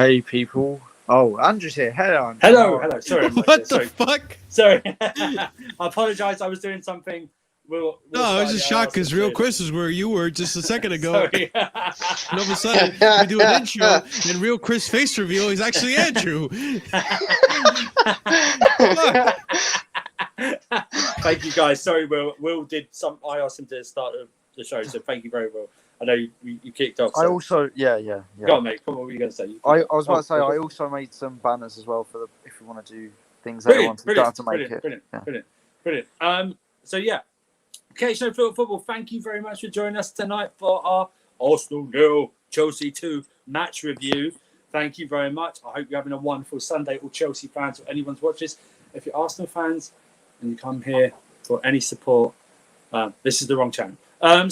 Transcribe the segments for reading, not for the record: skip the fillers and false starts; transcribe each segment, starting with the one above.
Hey people. Oh, Andrew's here. Hello, Andrew. Hello. Sorry. What the fuck? Sorry. I apologise. I was doing something. No, I was just shocked because Real Chris is where you were just a second ago. Sorry. And all of a sudden, we do an intro, and Real Chris face reveal is actually Andrew. Thank you, guys. Sorry, Will did some. I asked him to start the show, so thank you very well. I know you kicked off. So. I also, yeah. Go on, mate. Come on, what were you going to say? I was about to say, I also made some banners as well for if you want to do things that you want to make it. Brilliant. So yeah, occasional football. Thank you very much for joining us tonight for our Arsenal 0, Chelsea 2 match review. Thank you very much. I hope you're having a wonderful Sunday, all Chelsea fans or anyone's watching this. If you're Arsenal fans and you come here for any support, this is the wrong channel. You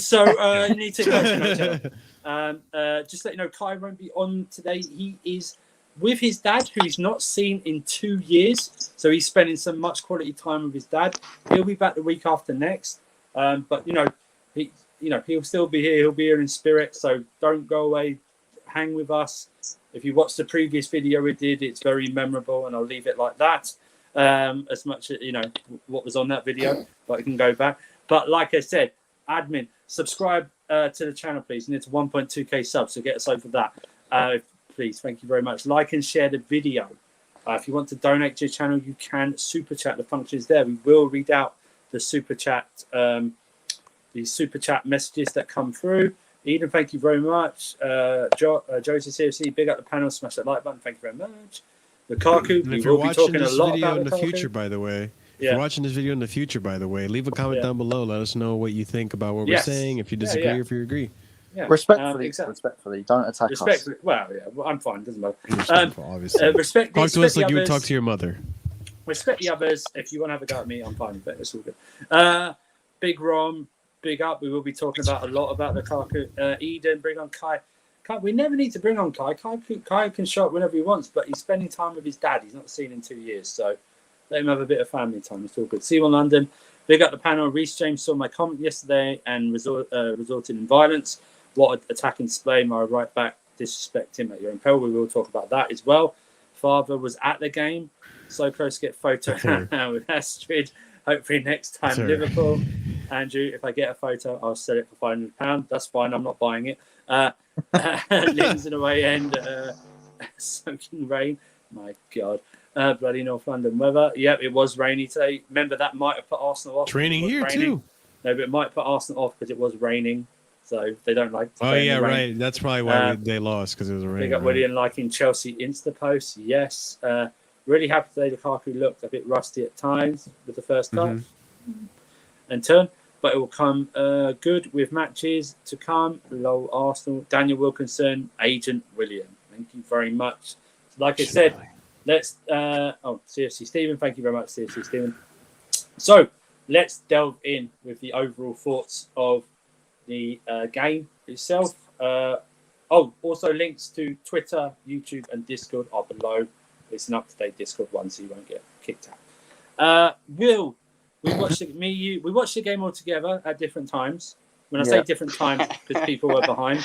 need to go to the channel. Just let you know, Kai won't be on today. He is with his dad, who he's not seen in 2 years. So he's spending some much quality time with his dad. He'll be back the week after next. But he'll still be here. He'll be here in spirit. So don't go away. Hang with us. If you watch the previous video we did, it's very memorable, and I'll leave it like that. As much as what was on that video, but you can go back. But like I said, admin, subscribe to the channel, please. And it's 1.2k subs, so get us over that. Please, thank you very much. Like and share the video. If you want to donate to your channel, you can super chat. The function is there. We will read out the super chat, messages that come through. Eden, thank you very much. Joseph CFC, big up the panel, smash that like button. Thank you very much. Lukaku, and if you're watching this video in the future, by the way, you're watching this video in the future, by the way, leave a comment down below. Let us know what you think about what we're saying. If you disagree or if you agree. Yeah. Respectfully, don't attack us. Well, I'm fine. Doesn't matter. Obviously. Talk to us like you would talk to your mother. Respect the others. If you want to have a go at me, I'm fine with it. It's all good. Big Rom, big up. We will be talking about a lot about Lukaku. Eden, bring on Kai. We never need to bring on Kai. Kai can show up whenever he wants, but he's spending time with his dad. He's not seen in 2 years, so let him have a bit of family time. It's all good. See you in London. Big up the panel. Reese James saw my comment yesterday and resorted in violence. What an attack and display. My right back disrespect him at your impel. We will talk about that as well. Father was at the game. So close to get photo with Astrid. Hopefully next time Liverpool. Andrew, if I get a photo, I'll sell it for £500. That's fine. I'm not buying it. Lynn's in the way end. Soaking rain. My God. Bloody North London weather. Yep, it was rainy today. Remember, that might have put Arsenal off. It's raining here too. No, but it might put Arsenal off because it was raining. So they don't like to play in the rain. Right. That's probably why they lost, because it was raining. Big up William liking Chelsea Insta post. Yes. Really happy today. Lukaku looked a bit rusty at times with the first touch and turn. But it will come good with matches to come. Low Arsenal. Daniel Wilkinson, Agent William. Thank you very much. Like I said, let's... CFC Stephen. Thank you very much, CFC Stephen. So, let's delve in with the overall thoughts of the game itself. Also links to Twitter, YouTube, and Discord are below. It's an up-to-date Discord one, so you won't get kicked out. We watched the game all together at different times. When I say different times, because people were behind.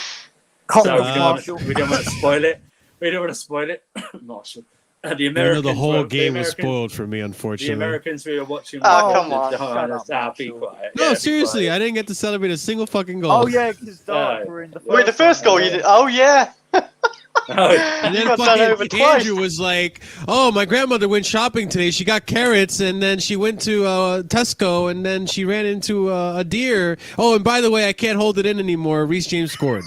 We don't want to spoil it. Marshall. The Americans. The whole game was spoiled for me, unfortunately. The Americans we were watching. Come on. Be quiet. No, seriously, I didn't get to celebrate a single fucking goal. Oh yeah, because were in the first. Wait, the first goal you did? Oh yeah. And then fucking Andrew was like, "Oh, my grandmother went shopping today. She got carrots, and then she went to Tesco, and then she ran into a deer. Oh, and by the way, I can't hold it in anymore. Reese James scored."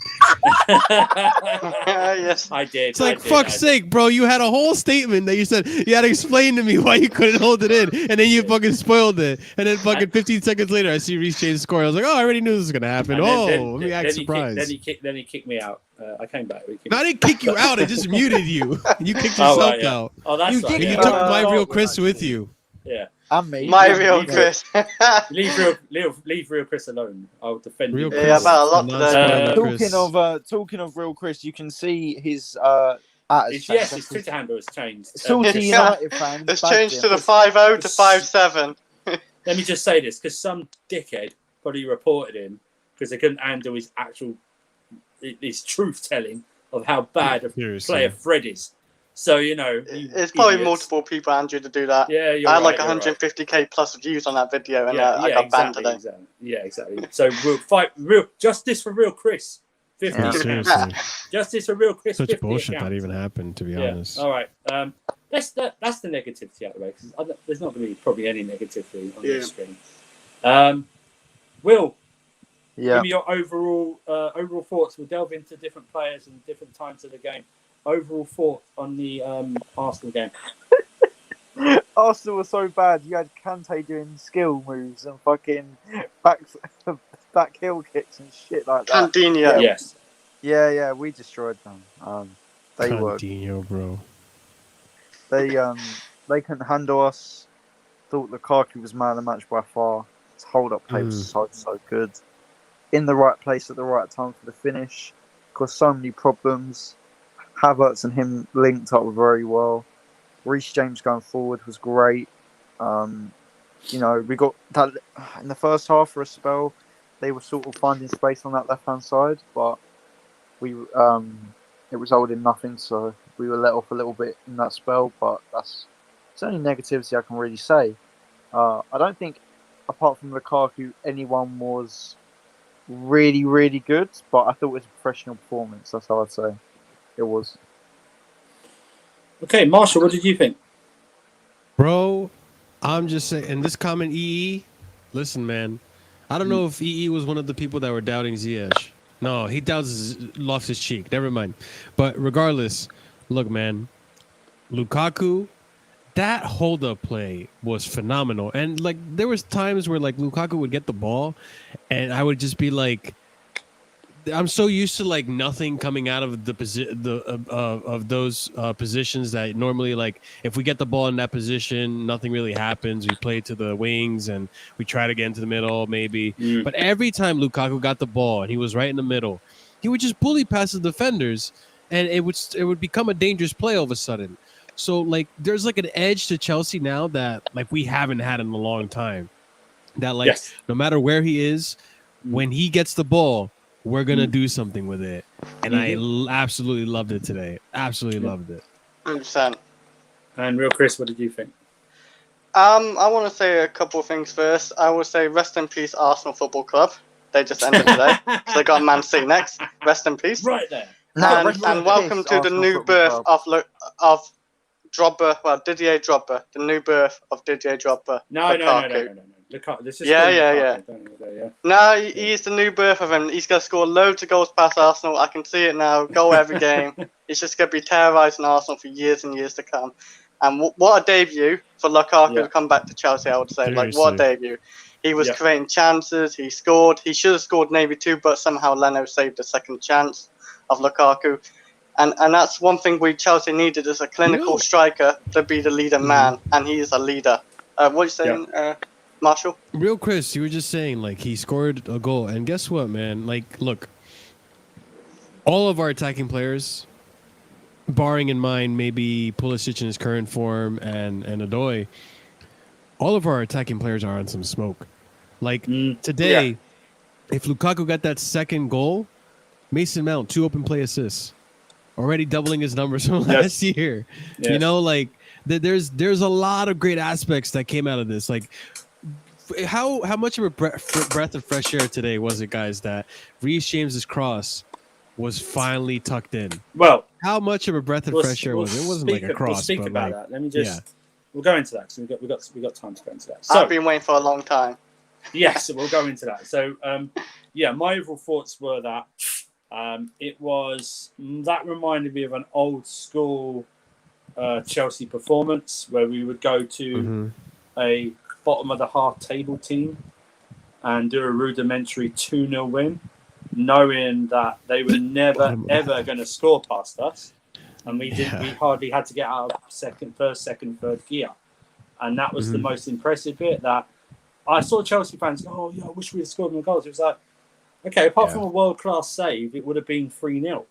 Yes, I did. It's like, fuck's sake, bro. You had a whole statement that you said you had to explain to me why you couldn't hold it in, and then you fucking spoiled it. And then fucking 15 seconds later, I see Reese James score. I was like, "Oh, I already knew this was gonna happen." Let me act surprised. Then he kicked me out. I came back. I didn't kick you out. I just muted you. You kicked yourself out. Oh, that's right. You took my real Chris with you. Yeah. And me. My real Chris. leave real Chris alone. I'll defend real you. Chris. Yeah, about a lot today. Talking of real Chris, you can see his his Twitter handle has changed. Salty United fans. It's changed to the 5-0 to 5-7. Let me just say this, because some dickhead probably reported him because they couldn't handle his truth telling of how bad a player Fred is. So, it's probably multiple people, Andrew, to do that. Yeah, I had like 150k plus views on that video, and I got banned today. Exactly. Yeah, exactly. So we'll fight justice for real Chris. 50. Yeah, seriously. Justice for real Chris. Such 50 bullshit accounts. that even happened, to be honest. All right. That's the negativity out of the way. Cause there's not going to be probably any negativity on this screen. Will, give me your overall thoughts. We'll delve into different players and different times of the game. Overall thoughts on the Arsenal game. Arsenal was so bad. You had Kante doing skill moves and fucking back heel kicks and shit like that. Candinho. Yes. Yeah, we destroyed them. They were. Candinho, bro. They couldn't handle us. Thought Lukaku was man of the match by far. His hold-up play was so good. In the right place at the right time for the finish. Caused so many problems. Havertz and him linked up very well. Reese James going forward was great. We got that in the first half for a spell. They were sort of finding space on that left-hand side, but it resulted in nothing. So we were let off a little bit in that spell, but it's only negativity I can really say. I don't think, apart from Lukaku, anyone was really, really good, but I thought it was a professional performance. That's how I'd say it was. Okay, Marshall, what did you think? Bro, I'm just saying, and this comment, listen, man, I don't know if was one of the people that were doubting Ziyech. No, he doubts Loftus-Cheek. Never mind. But regardless, look, man, Lukaku, that hold-up play was phenomenal. And, like, there was times where, like, Lukaku would get the ball, and I would just be like, I'm so used to like nothing coming out of of those positions that normally, like, if we get the ball in that position, nothing really happens. We play to the wings and we try to get into the middle, maybe. But every time Lukaku got the ball and he was right in the middle, he would just bully past the defenders, and it would become a dangerous play all of a sudden. So like, there's like an edge to Chelsea now that like we haven't had in a long time. That like no matter where he is, when he gets the ball, we're going to do something with it. And I absolutely loved it today. Absolutely loved it. 100%. And real Chris, what did you think? I want to say a couple of things first. I will say rest in peace, Arsenal Football Club. They just ended today. So they got Man City next. Rest in peace. Right there. And welcome to the new birth of Drogba. Well, Didier Drogba. The new birth of Didier Drogba. No. This is No, he's the new birth of him. He's going to score loads of goals past Arsenal. I can see it now. Goal every game. He's just going to be terrorising Arsenal for years and years to come. And what a debut for Lukaku to come back to Chelsea, I would say. Seriously. Like, what a debut. He was creating chances. He scored. He should have scored maybe two, but somehow Leno saved a second chance of Lukaku. And that's one thing Chelsea needed, is a clinical striker to be the leader man. And he is a leader. What are you saying, Marshall? Real Chris, you were just saying, like, he scored a goal. And guess what, man? Like, look, all of our attacking players, barring in mind maybe Pulisic in his current form and Odoi, all of our attacking players are on some smoke. Like, today, if Lukaku got that second goal, Mason Mount, 2 open play assists, already doubling his numbers from last year. Yes. You know, like, there's a lot of great aspects that came out of this. Like, how much of a breath of fresh air today was it, guys, that Reese James's cross was finally tucked in? Well, how much of a breath of fresh air was it? It wasn't like a cross. We'll speak about that. Let me just. We'll go into that because we got time to go into that. So, I've been waiting for a long time. Yes, we'll go into that. So, my overall thoughts were that it was that reminded me of an old school Chelsea performance where we would go to a bottom of the half table team and do a rudimentary 2-0 win, knowing that they were never ever going to score past us, and we hardly had to get out of first, second, third gear, and that was the most impressive bit. That I saw Chelsea fans go, "Oh yeah, I wish we had scored more goals." It was like, okay, apart from a world class save, it would have been 3-0.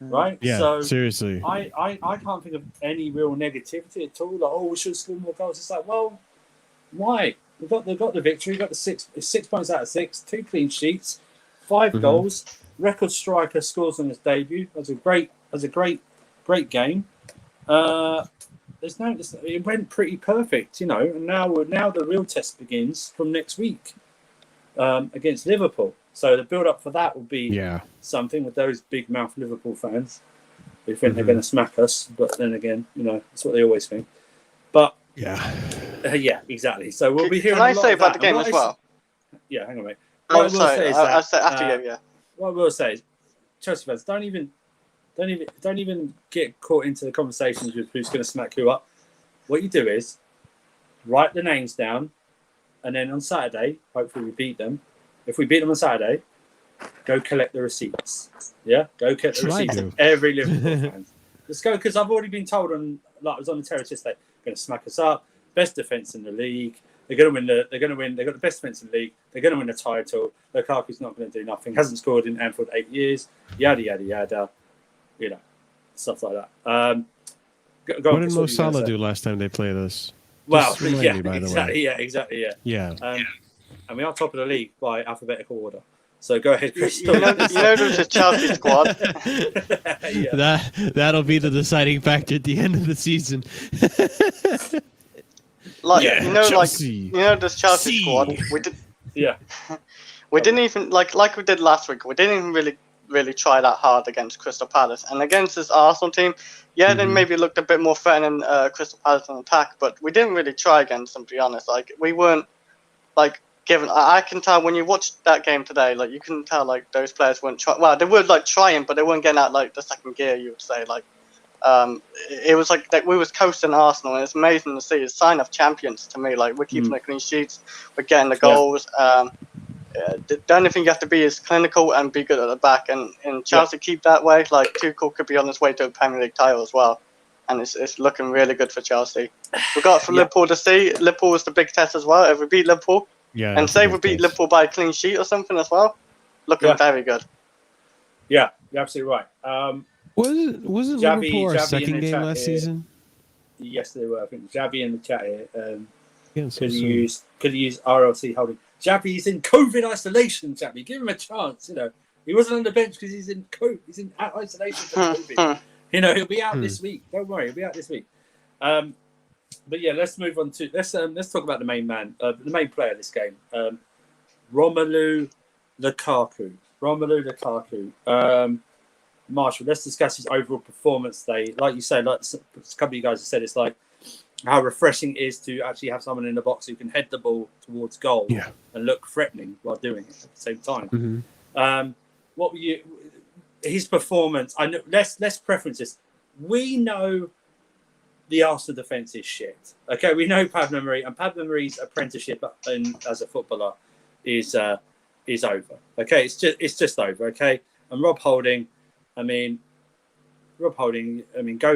Right? Yeah, so seriously. I can't think of any real negativity at all. Like, oh, we should have scored more goals. It's like, well, why? They've got the victory. Got the 6 points out of 6, 2 clean sheets, 5 goals. record striker scores on his debut. That's a great game. It went pretty perfect, you know. And now the real test begins from next week against Liverpool. So the build up for that will be something with those big mouth Liverpool fans who think they're going to smack us. But then again, you know, that's what they always think. But yeah, exactly. So we'll be hearing. Can I say about the game as well? Yeah, hang on, mate. Oh, sorry. I'll say after game. Yeah. What I will say is, Chelsea fans, don't even get caught into the conversations with who's going to smack who up. What you do is write the names down, and then on Saturday, hopefully we beat them. If we beat them on Saturday, go collect the receipts. Yeah, go collect the receipts. Every Liverpool fan. Let's go, because I've already been told I was on the terrace yesterday, going to smack us up. Best defense in the league. They're going to win. They're going to win. They've got the best defense in the league. They're going to win the title. Lukaku's not going to do nothing. Hasn't scored in Anfield 8 years. Yada yada yada. You know, stuff like that. What did Mo Salah do last time they played us? Well, yeah, exactly. Yeah. And we are top of the league by alphabetical order. So go ahead, Chris. You know there's a Chelsea squad. That'll be the deciding factor at the end of the season. This Chelsea squad. We didn't even like we did last week. We didn't even really try that hard against Crystal Palace, and against this Arsenal team, they maybe looked a bit more threatening Crystal Palace on attack, but we didn't really try against them, to be honest. Like, we weren't given. I can tell when you watch that game today, you can tell those players weren't trying. Well, they were trying, but they weren't getting out the second gear, you would say. It was that we was coasting Arsenal, and it's amazing to see. It's a sign of champions to me. We're keeping the clean sheets, we're getting the goals. The only thing you have to be is clinical and be good at the back, and Chelsea keep that way. Tuchel could be on his way to a Premier League title as well, and it's looking really good for Chelsea. We got from Liverpool to see. Liverpool was the big test as well. If we beat Liverpool, and say we beat Liverpool by a clean sheet or something as well, looking very good. Yeah, you're absolutely right. Wasn't Liverpool our second game last season? Yes, they were. I think Javi in the chat here could have used RLC holding. Javi's in COVID isolation. Javi, give him a chance. You know, he wasn't on the bench because he's in isolation for COVID. You know, he'll be out this week. Don't worry, he'll be out this week. But yeah, let's move on to let's talk about the main man, the main player of this game, Romelu Lukaku. Marshall, let's discuss his overall performance today. Like you said, a couple of you guys have said, it's how refreshing it is to actually have someone in the box who can head the ball towards goal and look threatening while doing it at the same time. What were his performance? I know. Let's preference this. We know the Arsenal defense is shit. Okay, we know Pablo Mari, and Pablo Mari's apprenticeship as a footballer is over. Okay, it's just over. Okay, and Rob Holding. I mean, go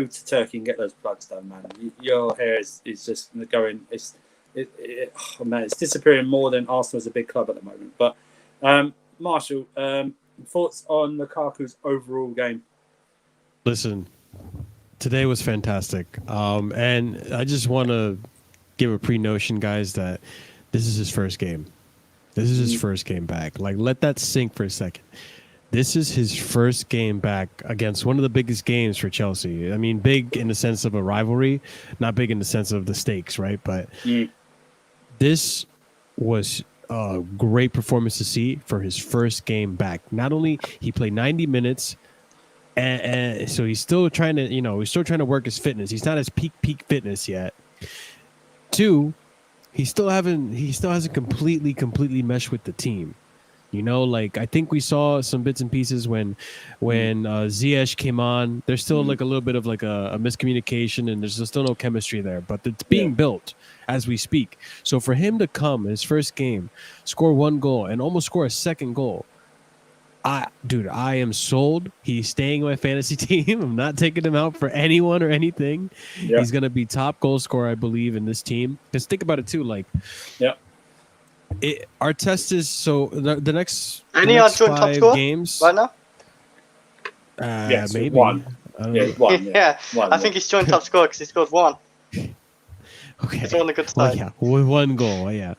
to Turkey and get those plugs done, man. Your hair is just going. It's disappearing more than Arsenal is a big club at the moment. But Marshall, thoughts on Lukaku's overall game? Listen, today was fantastic, and I just want to give a pre-notion, guys, that this is his first game. This is his first game back. Let that sink for a second. This is his first game back against one of the biggest games for Chelsea. I mean, big in the sense of a rivalry, not big in the sense of the stakes, right? But this was a great performance to see for his first game back. Not only he played 90 minutes, and so he's still trying to, work his fitness. He's not his peak fitness yet. 2, he still hasn't completely meshed with the team. I think we saw some bits and pieces when Ziyech came on. There's still a little bit of a miscommunication, and there's still no chemistry there. But it's being built as we speak. So for him to come his first game, score 1 goal, and almost score a second goal, I am sold. He's staying on my fantasy team. I'm not taking him out for anyone or anything. Yeah. He's gonna be top goal scorer, I believe, in this team. Because think about it too, our test is the next. Any joint top scorer games right now? Yes, maybe 1. I don't know. 1. One, I think he's joint top scorer because he scored 1. Okay. It's on a good Well, start. yeah, with 1 goal, yeah.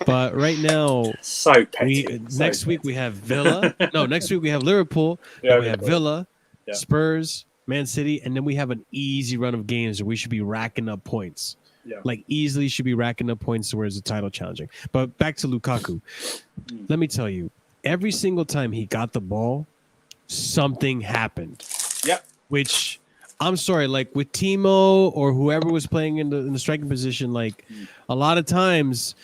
But right now, So petty. next week we have Villa. No, next week we have Liverpool. Yeah, Then we have Villa, Yeah. Spurs, Man City, and then we have an easy run of games where we should be racking up points. Yeah. Like easily should be racking up points towards the title challenging. But back to Lukaku. Let me tell you, every single time he got the ball, something happened. Yep. Which I'm sorry, like with Timo or whoever was playing in the striking position, like a lot of times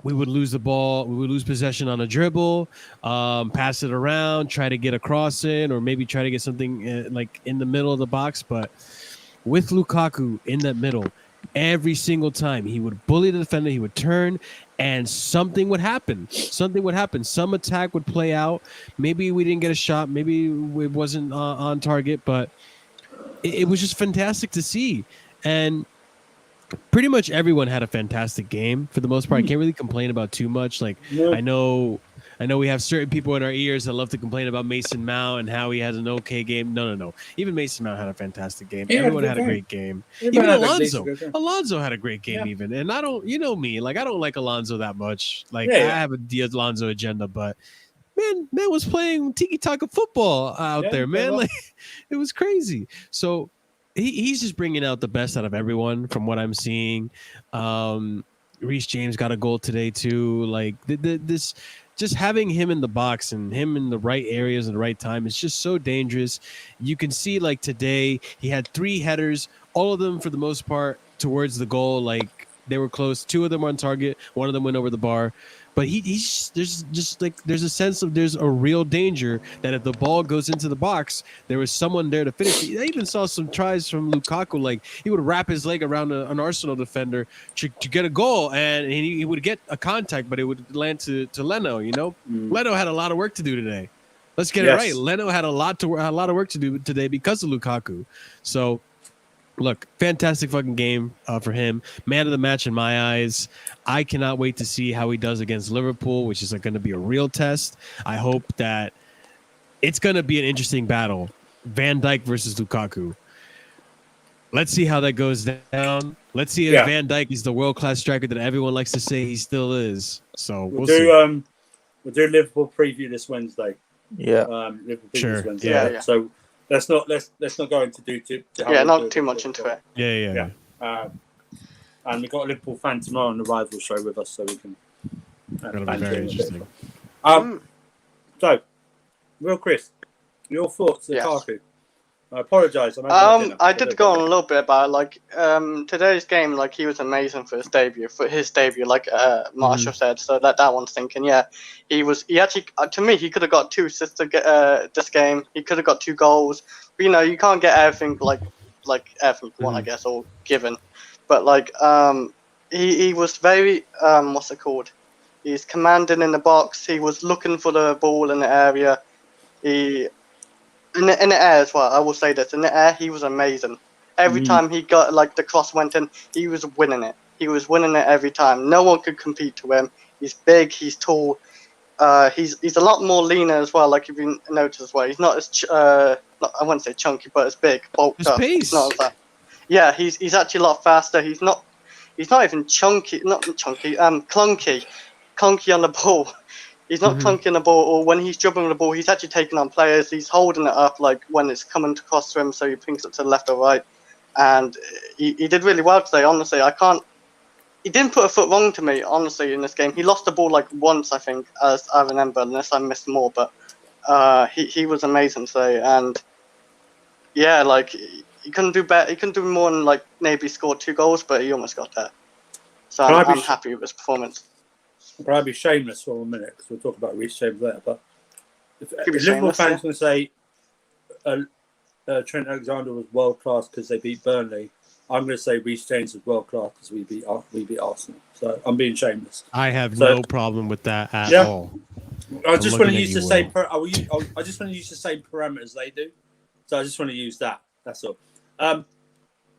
we would lose the ball, we would lose possession on a dribble, pass it around, try to get a cross in, or maybe try to get something like in the middle of the box. But with Lukaku in that middle, every single time he would bully the defender, he would turn, and something would happen. Something would happen. Some attack would play out. Maybe we didn't get a shot. Maybe it wasn't on target, but it was just fantastic to see. And pretty much everyone had a fantastic game for the most part. I can't really complain about too much. Like I know we have certain people in our ears that love to complain about Mason Mount and how he has an okay game. No. Even Mason Mount had a fantastic game. Everyone had a great game. Even Alonso had a great game even. And I don't, you know me, like I don't like Alonso that much. Like I have a Alonso agenda, but man was playing tiki-taka football out there, man. Like it was crazy. So he's just bringing out the best out of everyone from what I'm seeing. Reese James got a goal today too. Like this, just having him in the box and him in the right areas at the right time is just so dangerous. You can see like today he had 3 headers, all of them for the most part towards the goal. Like they were close. 2 of them on target. 1 of them went over the bar. But there's a sense of there's a real danger that if the ball goes into the box, there was someone there to finish. I even saw some tries from Lukaku, like he would wrap his leg around an Arsenal defender to get a goal, and he would get a contact, but it would land to Leno. You know, Leno had a lot of work to do today. Let's get it right. Leno had a lot of work to do today because of Lukaku. So. Look, fantastic fucking game for him. Man of the match in my eyes. I cannot wait to see how he does against Liverpool, which is going to be a real test. I hope that it's going to be an interesting battle. Van Dijk versus Lukaku. Let's see how that goes down. Let's see if Van Dijk is the world-class striker that everyone likes to say he still is. So we'll see. We'll do Liverpool preview this Wednesday. Yeah. Liverpool preview this Wednesday. Yeah. So let's not go into not too much into it. Yeah. And we've got a Liverpool fan tomorrow on the Rivalry show with us, so we can. That'll be very interesting. So, real Chris, your thoughts, Lukaku. I apologise. I did go on a little bit about like today's game. Like he was amazing for his debut. Like Marshall said. So that one's thinking. Yeah, he actually to me he could have got 2 assists to get this game. He could have got 2 goals. But you can't get everything like everything you want, I guess, or given. But like he was very what's it called? He's commanding in the box. He was looking for the ball in the area. In the air as well, I will say this. In the air, he was amazing. Every time he got, like, the cross went in, he was winning it. He was winning it every time. No one could compete to him. He's big, he's tall. He's a lot more leaner as well, like if you notice as well. He's not as, I wouldn't say chunky, but as big, bulked up. Pace. Not as that. Yeah, he's actually a lot faster. He's not even clunky on the ball. He's not clunking the ball, or when he's dribbling the ball, he's actually taking on players. He's holding it up, like when it's coming across to him, so he brings it to the left or right. And he did really well today. Honestly, he didn't put a foot wrong to me. Honestly, in this game, he lost the ball like once, I think, as I remember, unless I missed more. But he was amazing today, and yeah, like he couldn't do better. He couldn't do more than like maybe scored 2 goals, but he almost got there. So I'm happy with his performance. I'll probably be shameless for a minute because we'll talk about Reese James later. But if Liverpool fans going to say Trent Alexander was world class because they beat Burnley, I'm going to say Reese James was world class because we beat Arsenal. So I'm being shameless. I have no problem with that at all. I just want to use the same. I just want to use the same parameters they do. So I just want to use that. That's all.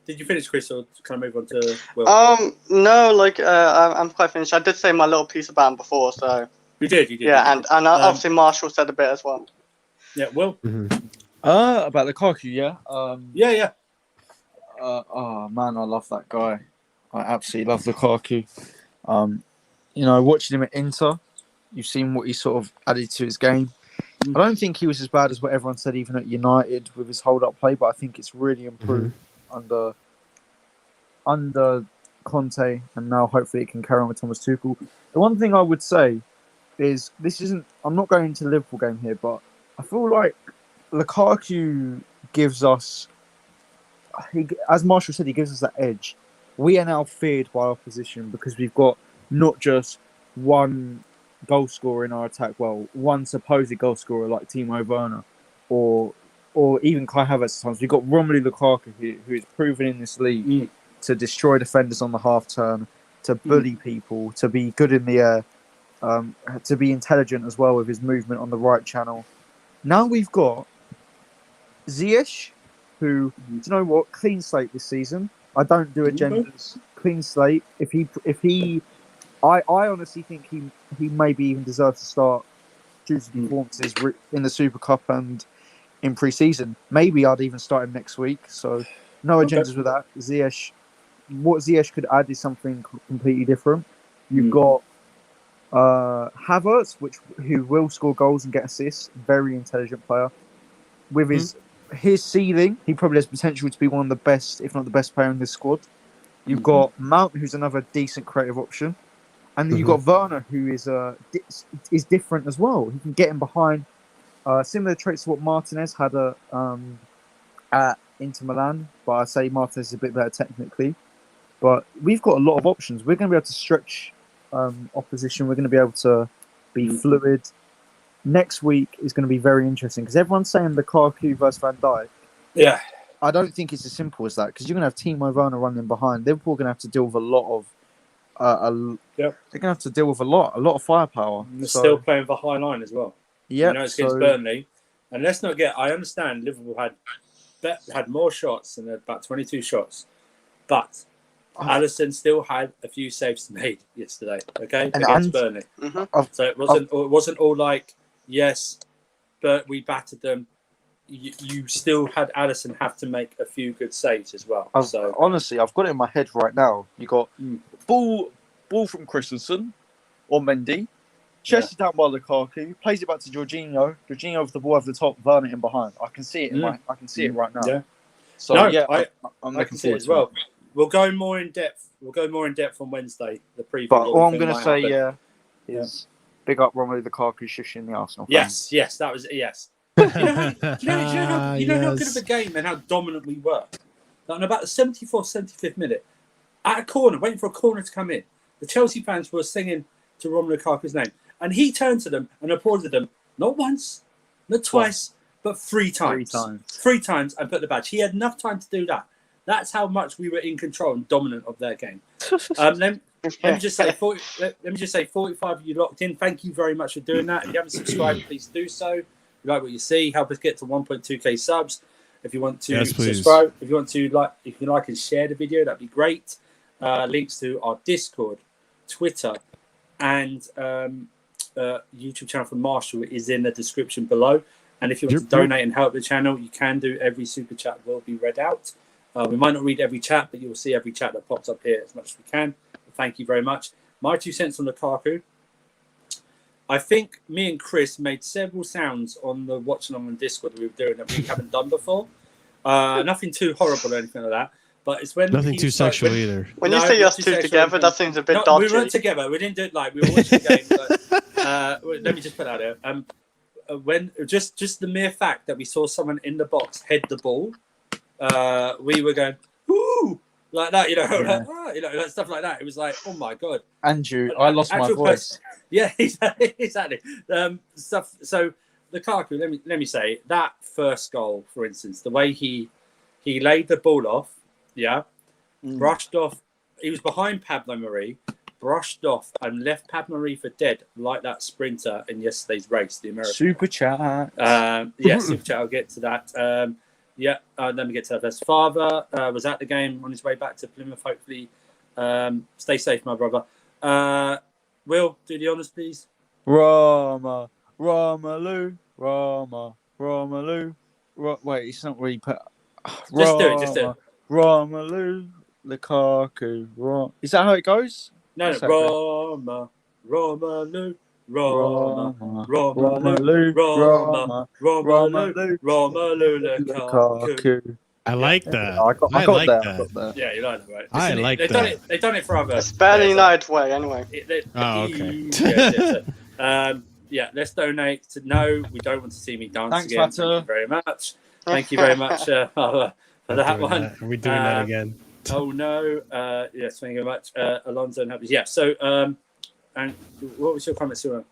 Did you finish, Chris, or can I move on to Will? No, like I'm quite finished. I did say my little piece about him before, so. You did. Yeah, and obviously Marshall said a bit as well. Yeah, Will. About Lukaku, yeah. Yeah. Oh man, I love that guy. I absolutely love Lukaku. You know, watching him at Inter, you've seen what he sort of added to his game. I don't think he was as bad as what everyone said, even at United with his hold-up play, but I think it's really improved under Conte, and now hopefully it can carry on with Thomas Tuchel. The one thing I would say is I'm not going into the Liverpool game here, but I feel like Lukaku gives us, as Marshall said, he gives us that edge. We are now feared by opposition because we've got not just one goal scorer in our attack, well, one supposed goal scorer like Timo Werner or even Kai Havertz at times. We've got Romelu Lukaku who is proven in this league to destroy defenders on the half turn, to bully people, to be good in the air, to be intelligent as well with his movement on the right channel. Now we've got Ziyech, who, do you know what, clean slate this season. I don't do agendas. Clean slate. I honestly think he maybe even deserves to start due to performances in the Super Cup and in pre-season. Maybe I'd even start him next week. So no agendas with that. Ziyech, what Ziyech could add is something completely different. You've got Havertz, who will score goals and get assists. Very intelligent player. With his ceiling, he probably has potential to be one of the best, if not the best player in this squad. You've got Mount, who's another decent creative option. And then you've got Werner, who is different as well. He can get him behind. Similar traits to what Martinez had at Inter Milan, but I say Martinez is a bit better technically. But we've got a lot of options. We're going to be able to stretch opposition. We're going to be able to be fluid. Next week is going to be very interesting because everyone's saying Lukaku versus Van Dijk. Yeah. I don't think it's as simple as that because you're going to have Timo Werner running behind. Liverpool are going to have to deal with a lot of they're going to have to deal with a lot of firepower. And they're still playing the high line as well. Yeah, you know, it's against Burnley. And let's not get, I understand Liverpool had more shots and about 22 shots, but Alisson still had a few saves made yesterday, okay, against Burnley. So it wasn't all like, yes, but we battered them. You still had Alisson have to make a few good saves as well. Honestly, I've got it in my head right now. You got ball from Christensen or Mendy, chested down by Lukaku, plays it back to Jorginho. Jorginho with the ball over the top, Werner in behind. I can see it I can see it right now. Yeah. So I'm looking forward to it as well. We'll go more in depth. We'll go more in depth on Wednesday. The preview. But all I'm going to say, is big up Romelu Lukaku shushing the Arsenal. Yes, that was yes. You know how good of a game and how dominant we were. Like in about the 74th, 75th minute, at a corner, waiting for a corner to come in, the Chelsea fans were singing to Romelu Lukaku's name, and he turned to them and applauded them not once, not twice, but three times. Three times, and put the badge. He had enough time to do that. That's how much we were in control and dominant of their game. Let me just say, 45 of you locked in. Thank you very much for doing that. If you haven't subscribed, please do so. If you like what you see, help us get to 1.2k subs. If you want to subscribe, if you want to like and share the video, that'd be great. Links to our Discord, Twitter, and YouTube channel for Marshall is in the description below. And if you want to donate and help the channel, you can do. Every super chat will be read out. We might not read every chat, but you'll see every chat that pops up here as much as we can. Thank you very much. My 2 cents on Lukaku. I think me and Chris made several sounds on the watching on Discord that we were doing that we haven't done before. Nothing too horrible or anything like that. But it's when nothing too sexual either. When you say us two together, that seems a bit dodgy. We weren't together. We didn't do it like we were watching the game. But, let me just put that out. When just the mere fact that we saw someone in the box head the ball, we were going, "Ooh!" like that, like stuff like that. It was like, oh my god, Andrew, I lost my voice. Yeah, exactly. Stuff. So Lukaku, let me say that first goal, for instance, the way he laid the ball off, brushed off. He was behind Pablo Mari, brushed off and left Pablo Mari for dead, like that sprinter in yesterday's race, the American. Super chat. Super chat. I'll get to that. Let me get to that first. Father was at the game on his way back to Plymouth. Hopefully, stay safe, my brother. Will, do the honours, please. Romelu. Wait, it's not really put. Just do it. Romelu. Lukaku. Is that how it goes? No, What's that Roma, Romelu, Roma, Romelu, Romelu, Romelu, Lukaku. I like that. I got like there. that. I got there. Yeah, you like that, right? I Listen, like they've that. They've done it for other. It's better United way, anyway. Okay. Yeah, let's donate to No, we don't want to see me dance Thanks, again. Matter. Thank you very much. Thank you very much for that one. Are we doing that again? Oh no! Yes, thank you very much, Alonso and Happy. Yeah. So, and what was your comment, Siwan?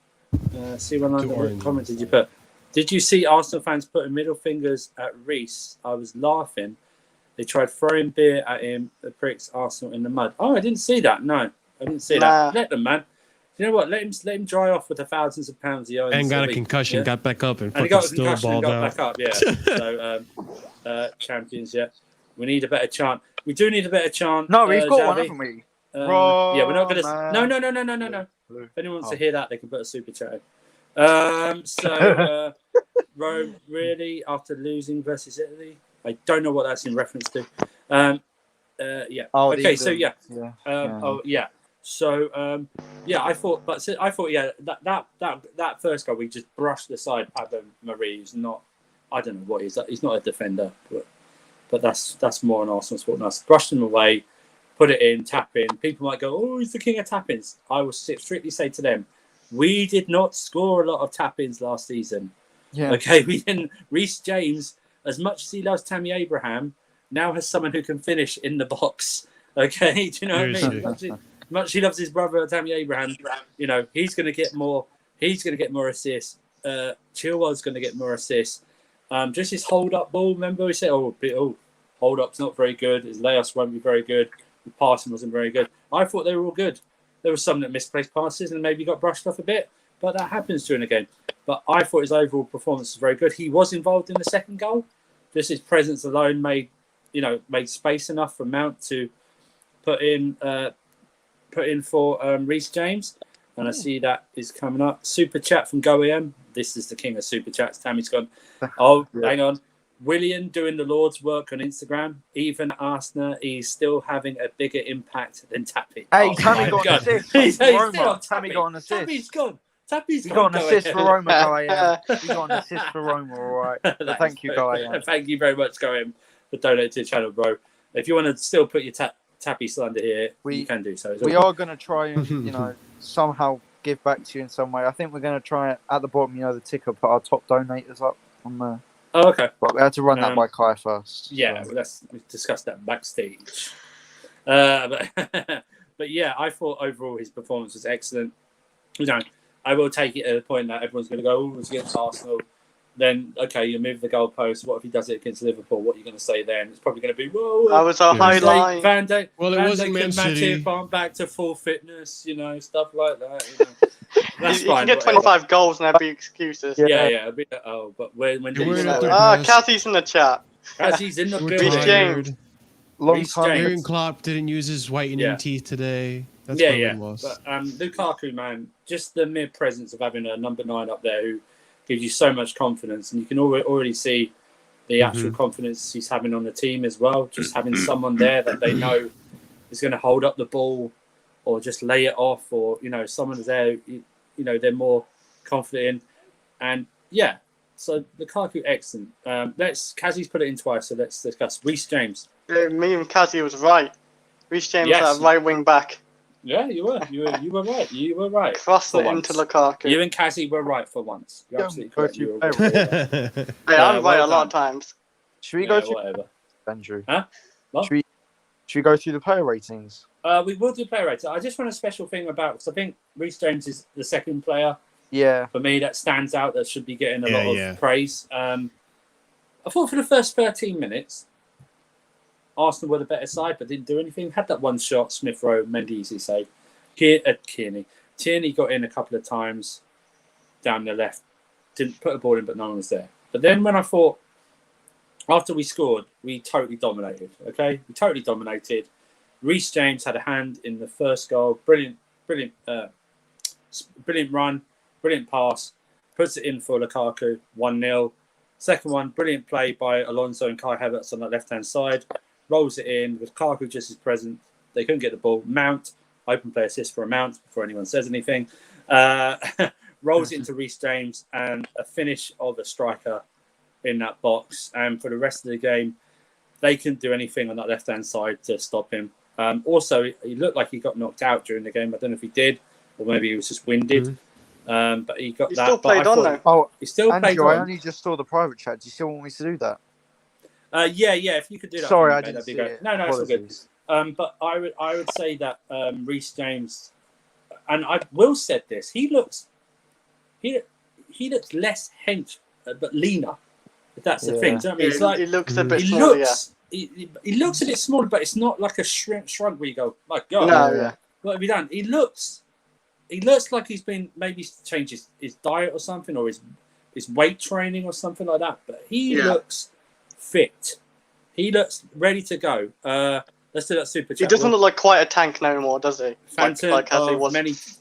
Siwan, what comment did you put? Did you see Arsenal fans putting middle fingers at Reese? I was laughing. They tried throwing beer at him. The pricks, Arsenal in the mud. Oh, I didn't see that. No, I didn't see that. Let them, man. You know what? Let him dry off with the thousands of pounds he owns. And got a concussion, got back up, and he got a still concussion and balled got out. back up. Yeah. So champions. Yeah. We need a better chant. We do need a better chant. No, we've got Xavi. one, haven't we? Yeah, we're not going to. No. If anyone wants to hear that, they can put a super chat in. Rome, really, after losing versus Italy? I don't know what that's in reference to. Yeah. Oh, okay, so yeah. Oh, yeah. So I thought that first goal we just brushed aside Pablo Marie, who's not. I don't know what he's. He's not a defender, but that's more an Arsenal sport than us. Brushed him away, put it in, tap in. People might go, "Oh, he's the king of tap-ins." I will strictly say to them, we did not score a lot of tap-ins last season. Yeah. Okay, we didn't. Reese James, as much as he loves Tammy Abraham, now has someone who can finish in the box. Okay, do you know what I mean? Much he loves his brother Tammy Abraham. You know, he's going to get more. He's going to get more assists. Chilwell's going to get more assists. Just his hold-up ball. Remember we said, hold-up's not very good. His layups won't be very good. The passing wasn't very good. I thought they were all good. There was some that misplaced passes and maybe got brushed off a bit, but that happens during a game. But I thought his overall performance was very good. He was involved in the second goal. Just his presence alone made space enough for Mount to put in for Reese James. And I see that is coming up. Super chat from GoEM. This is the king of super chats. Tammy's gone. Oh, hang on. William doing the Lord's work on Instagram. Even Arsenal, he's still having a bigger impact than Tappy. Hey, Tammy got an assist. Tammy got an assist. Tappy's gone. He got an assist for Roma, guy. He got an assist for Roma, all right. Thank you, guy. Thank you very much, Graham, for donating to the channel, bro. If you want to still put your Tappy slander here, you can do so. We are going to try and, somehow give back to you in some way. I think we're going to try it at the bottom, the ticker, put our top donators up on the... Oh, okay. But we had to run that by Kai first. Yeah, so. Well, let's discuss that backstage. But yeah, I thought overall his performance was excellent. I will take it at the point that everyone's going to go, "Oh, it's against Arsenal." Then, okay, you move the goalpost. What if he does it against Liverpool? What are you going to say then? It's probably going to be, "Whoa, that was a highlight." Van Dijk, well, it wasn't Man City. Back to full fitness, stuff like that. That's you fine. can get 25 goals and there'd be excuses. Yeah. But when Cassie's in the chat. Cassie's in the Reese James. Long time. Jurgen Klopp didn't use his whitening teeth today. That's what it was. But Lukaku, man, just the mere presence of having a number 9 up there who gives you so much confidence, and you can already see the actual confidence he's having on the team as well. Just having someone there that they know is going to hold up the ball, or just lay it off, or someone there, they're more confident in, and so Lukaku, excellent. Kazi's put it in twice, so let's discuss Reese James. Me and Kazi was right. Reese James right wing back. Yeah, you were right. You were right. Cross it into Lukaku. You and Kazi were right for once. You're absolutely correct. Hey, I'm right a lot of times. Should we go to whatever, Andrew? Huh? What? Should we go through the player ratings? We will do player ratings. I just want a special thing because I think Reese James is the second player. Yeah. For me, that stands out. That should be getting a lot of praise. I thought for the first 13 minutes, Arsenal were the better side, but didn't do anything. Had that one shot, Smith Rowe, Mendy easy save. Tierney got in a couple of times down the left. Didn't put a ball in, but no one was there. But then when I thought, after we scored, we totally dominated. Okay, we totally dominated. Reese James had a hand in the first goal. Brilliant run, brilliant pass. Puts it in for Lukaku, 1-0. Second one, brilliant play by Alonso and Kai Havertz on the left-hand side. rolls it in with Lukaku just as present. They couldn't get the ball. Mount, open play assist for a Mount before anyone says anything. Rolls it into Reese James and a finish of a striker in that box. And for the rest of the game, they couldn't do anything on that left-hand side to stop him. Also, he looked like he got knocked out during the game. I don't know if he did, or maybe he was just winded. But he got that. Still played on though. Oh, he still played on. I only just saw the private chat. Do you still want me to do that? Yeah. If you could do that. Sorry, me, I mate, didn't that'd be see great. it. No, it's all good. Apologies. But I would say that Reese James, and I will said this. He looks less hench, but leaner. If that's the thing. Do you know what I mean? It's like, he looks a bit smaller. He looks a bit smaller, but it's not like a shrug where you go, my God, what have you done? He looks like he's been maybe changed his diet or something, or his weight training or something like that. But he looks fit. He looks ready to go. Let's do that super chat. He doesn't look like quite a tank no more, does he? Phantom as he was.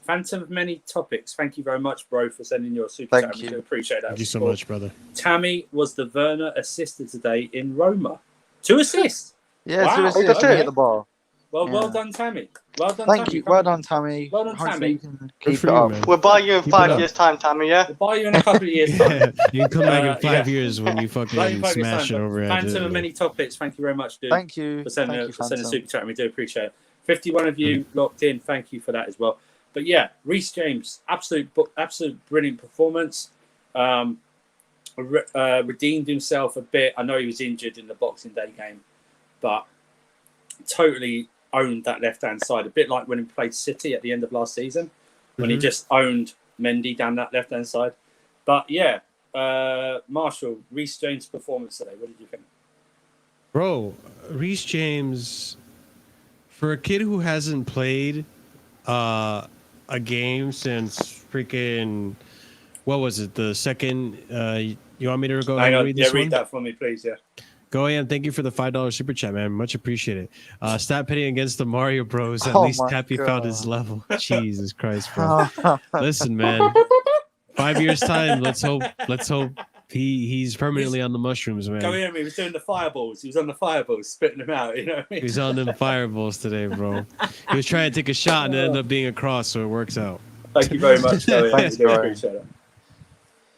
Phantom of many topics. Thank you very much, bro, for sending your super chat. We do appreciate that. Thank you so much, brother. Tammy was the Werner assisted today in Roma. 2 assists. Yeah, wow. 2 assists. Okay. Hit the bar. Well done, Tammy. Well done, Thank Tammy. you. Well done, Tammy. Well done, Hopefully Tammy. you can keep for it you, up. man. We'll buy you in Keep 5 it years' time, Tammy, yeah? We'll buy you in a couple of years' time. You can come back in 5 years when you fucking smash it over. Phantom of many topics. Thank you very much, dude. Thank you. For sending a Phantom. super chat. We do appreciate it. 51 of you locked in. Thank you for that as well. But yeah, Reese James, absolute brilliant performance. Redeemed himself a bit. I know he was injured in the Boxing Day game, but totally owned that left-hand side. A bit like when he played City at the end of last season, when he just owned Mendy down that left-hand side. But yeah, Marshall, Reese James' performance today, what did you think? Bro, Reese James, for a kid who hasn't played a game since freaking, what was it, the second, you want me to go ahead and read this one? Read that for me, please, yeah. Go ahead. Thank you for the $5 super chat, man. Much appreciated. Stat pitting against the Mario Bros. At least Tappy found his level. Jesus Christ, bro. Listen, man. 5 years time. Let's hope he's permanently on the mushrooms, man. Go here, he was doing the fireballs. He was on the fireballs, spitting them out. You know what I mean? He's on them fireballs today, bro. He was trying to take a shot and it ended up being a cross, so it works out. Thank you very much. Thanks, I appreciate it.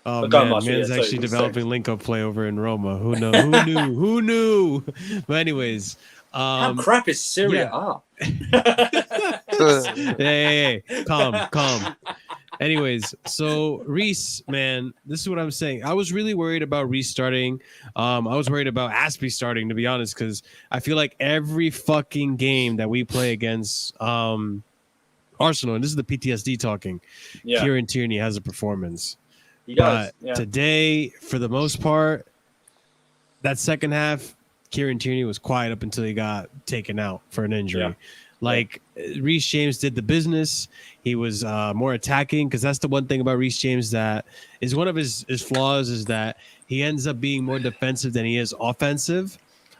Oh, man, man's actually developing link-up play over in Roma. Who knew? Who knew? But anyways. How crap is Syria up? Hey, calm. Anyways, so Reese, man, this is what I'm saying. I was really worried about Reese starting. I was worried about Aspie starting, to be honest, because I feel like every fucking game that we play against Arsenal, and this is the PTSD talking, Kieran Tierney has a performance. He does. But today, for the most part, that second half, Kieran Tierney was quiet up until he got taken out for an injury. Yeah. Like, Reese James did the business. He was more attacking, because that's the one thing about Reese James that is one of his flaws, is that he ends up being more defensive than he is offensive,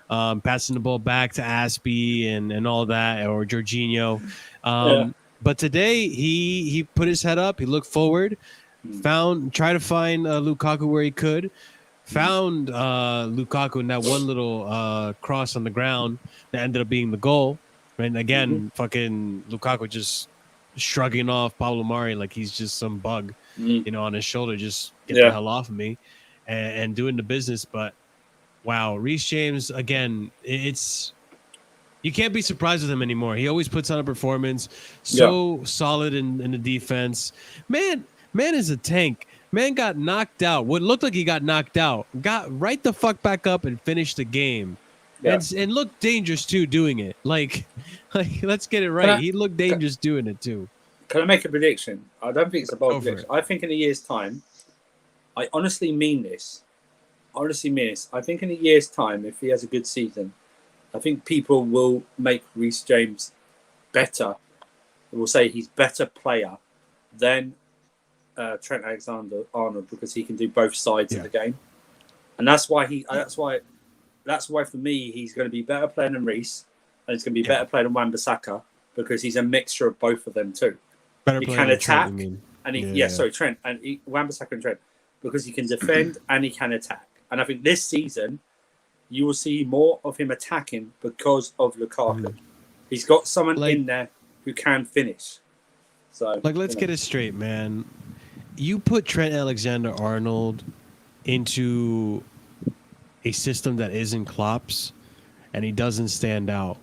passing the ball back to Aspie and all that, or Jorginho. But today, he put his head up. He looked forward. Tried to find Lukaku where he could. Found Lukaku in that one little cross on the ground that ended up being the goal. And again, fucking Lukaku just shrugging off Pablo Mari like he's just some bug, on his shoulder. Just get the hell off of me, and doing the business. But wow, Reese James again. You can't be surprised with him anymore. He always puts on a performance. So solid in the defense. Man is a tank. Man got knocked out. What looked like he got knocked out. Got right the fuck back up and finished the game. Yeah. And looked dangerous too doing it. Like let's get it right. He looked dangerous doing it too. Can I make a prediction? I don't think it's a bold prediction. I think in a year's time, I honestly mean this. I think in a year's time, if he has a good season, I think people will make Reese James better. They will say he's better player than Trent Alexander-Arnold, because he can do both sides of the game, and that's why for me he's going to be better player than Reese, and he's going to be better player than Wan-Bissaka, because he's a mixture of both of them too. He can attack, Trent, and Trent and Wan-Bissaka and Trent, because he can defend and he can attack. And I think this season you will see more of him attacking because of Lukaku. He's got someone in there who can finish. So, let's get it straight, man. You put Trent Alexander-Arnold into a system that isn't Klopp's, and he doesn't stand out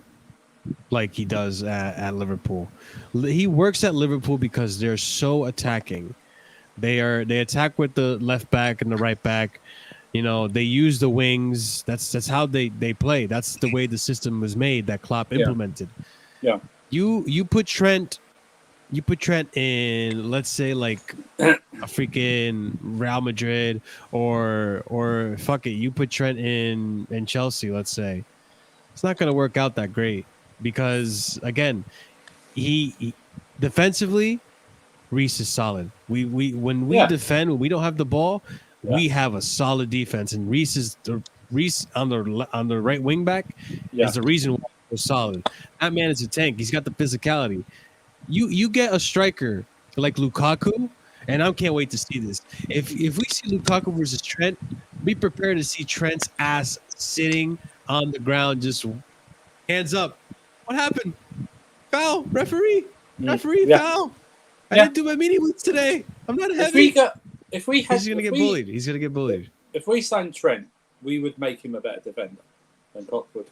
like he does at Liverpool. He works at Liverpool because they're so attacking. They attack with the left back and the right back. They use the wings. That's how they play. That's the way the system was made that Klopp implemented. Yeah. You put Trent in, let's say, like a freaking Real Madrid or fuck it, you put Trent in Chelsea, let's say. It's not going to work out that great because, again, he defensively, Reese is solid. When we defend, when we don't have the ball, we have a solid defense, and Reese on the right wing back is the reason why we're solid. That man is a tank. He's got the physicality. You get a striker like Lukaku, and I can't wait to see this. If we see Lukaku versus Trent, be prepared to see Trent's ass sitting on the ground, just hands up. What happened? Foul, referee, foul. I didn't do my mini boots today. I'm not heavy. He's gonna get bullied. He's gonna get bullied. If we signed Trent, we would make him a better defender than Klopp would.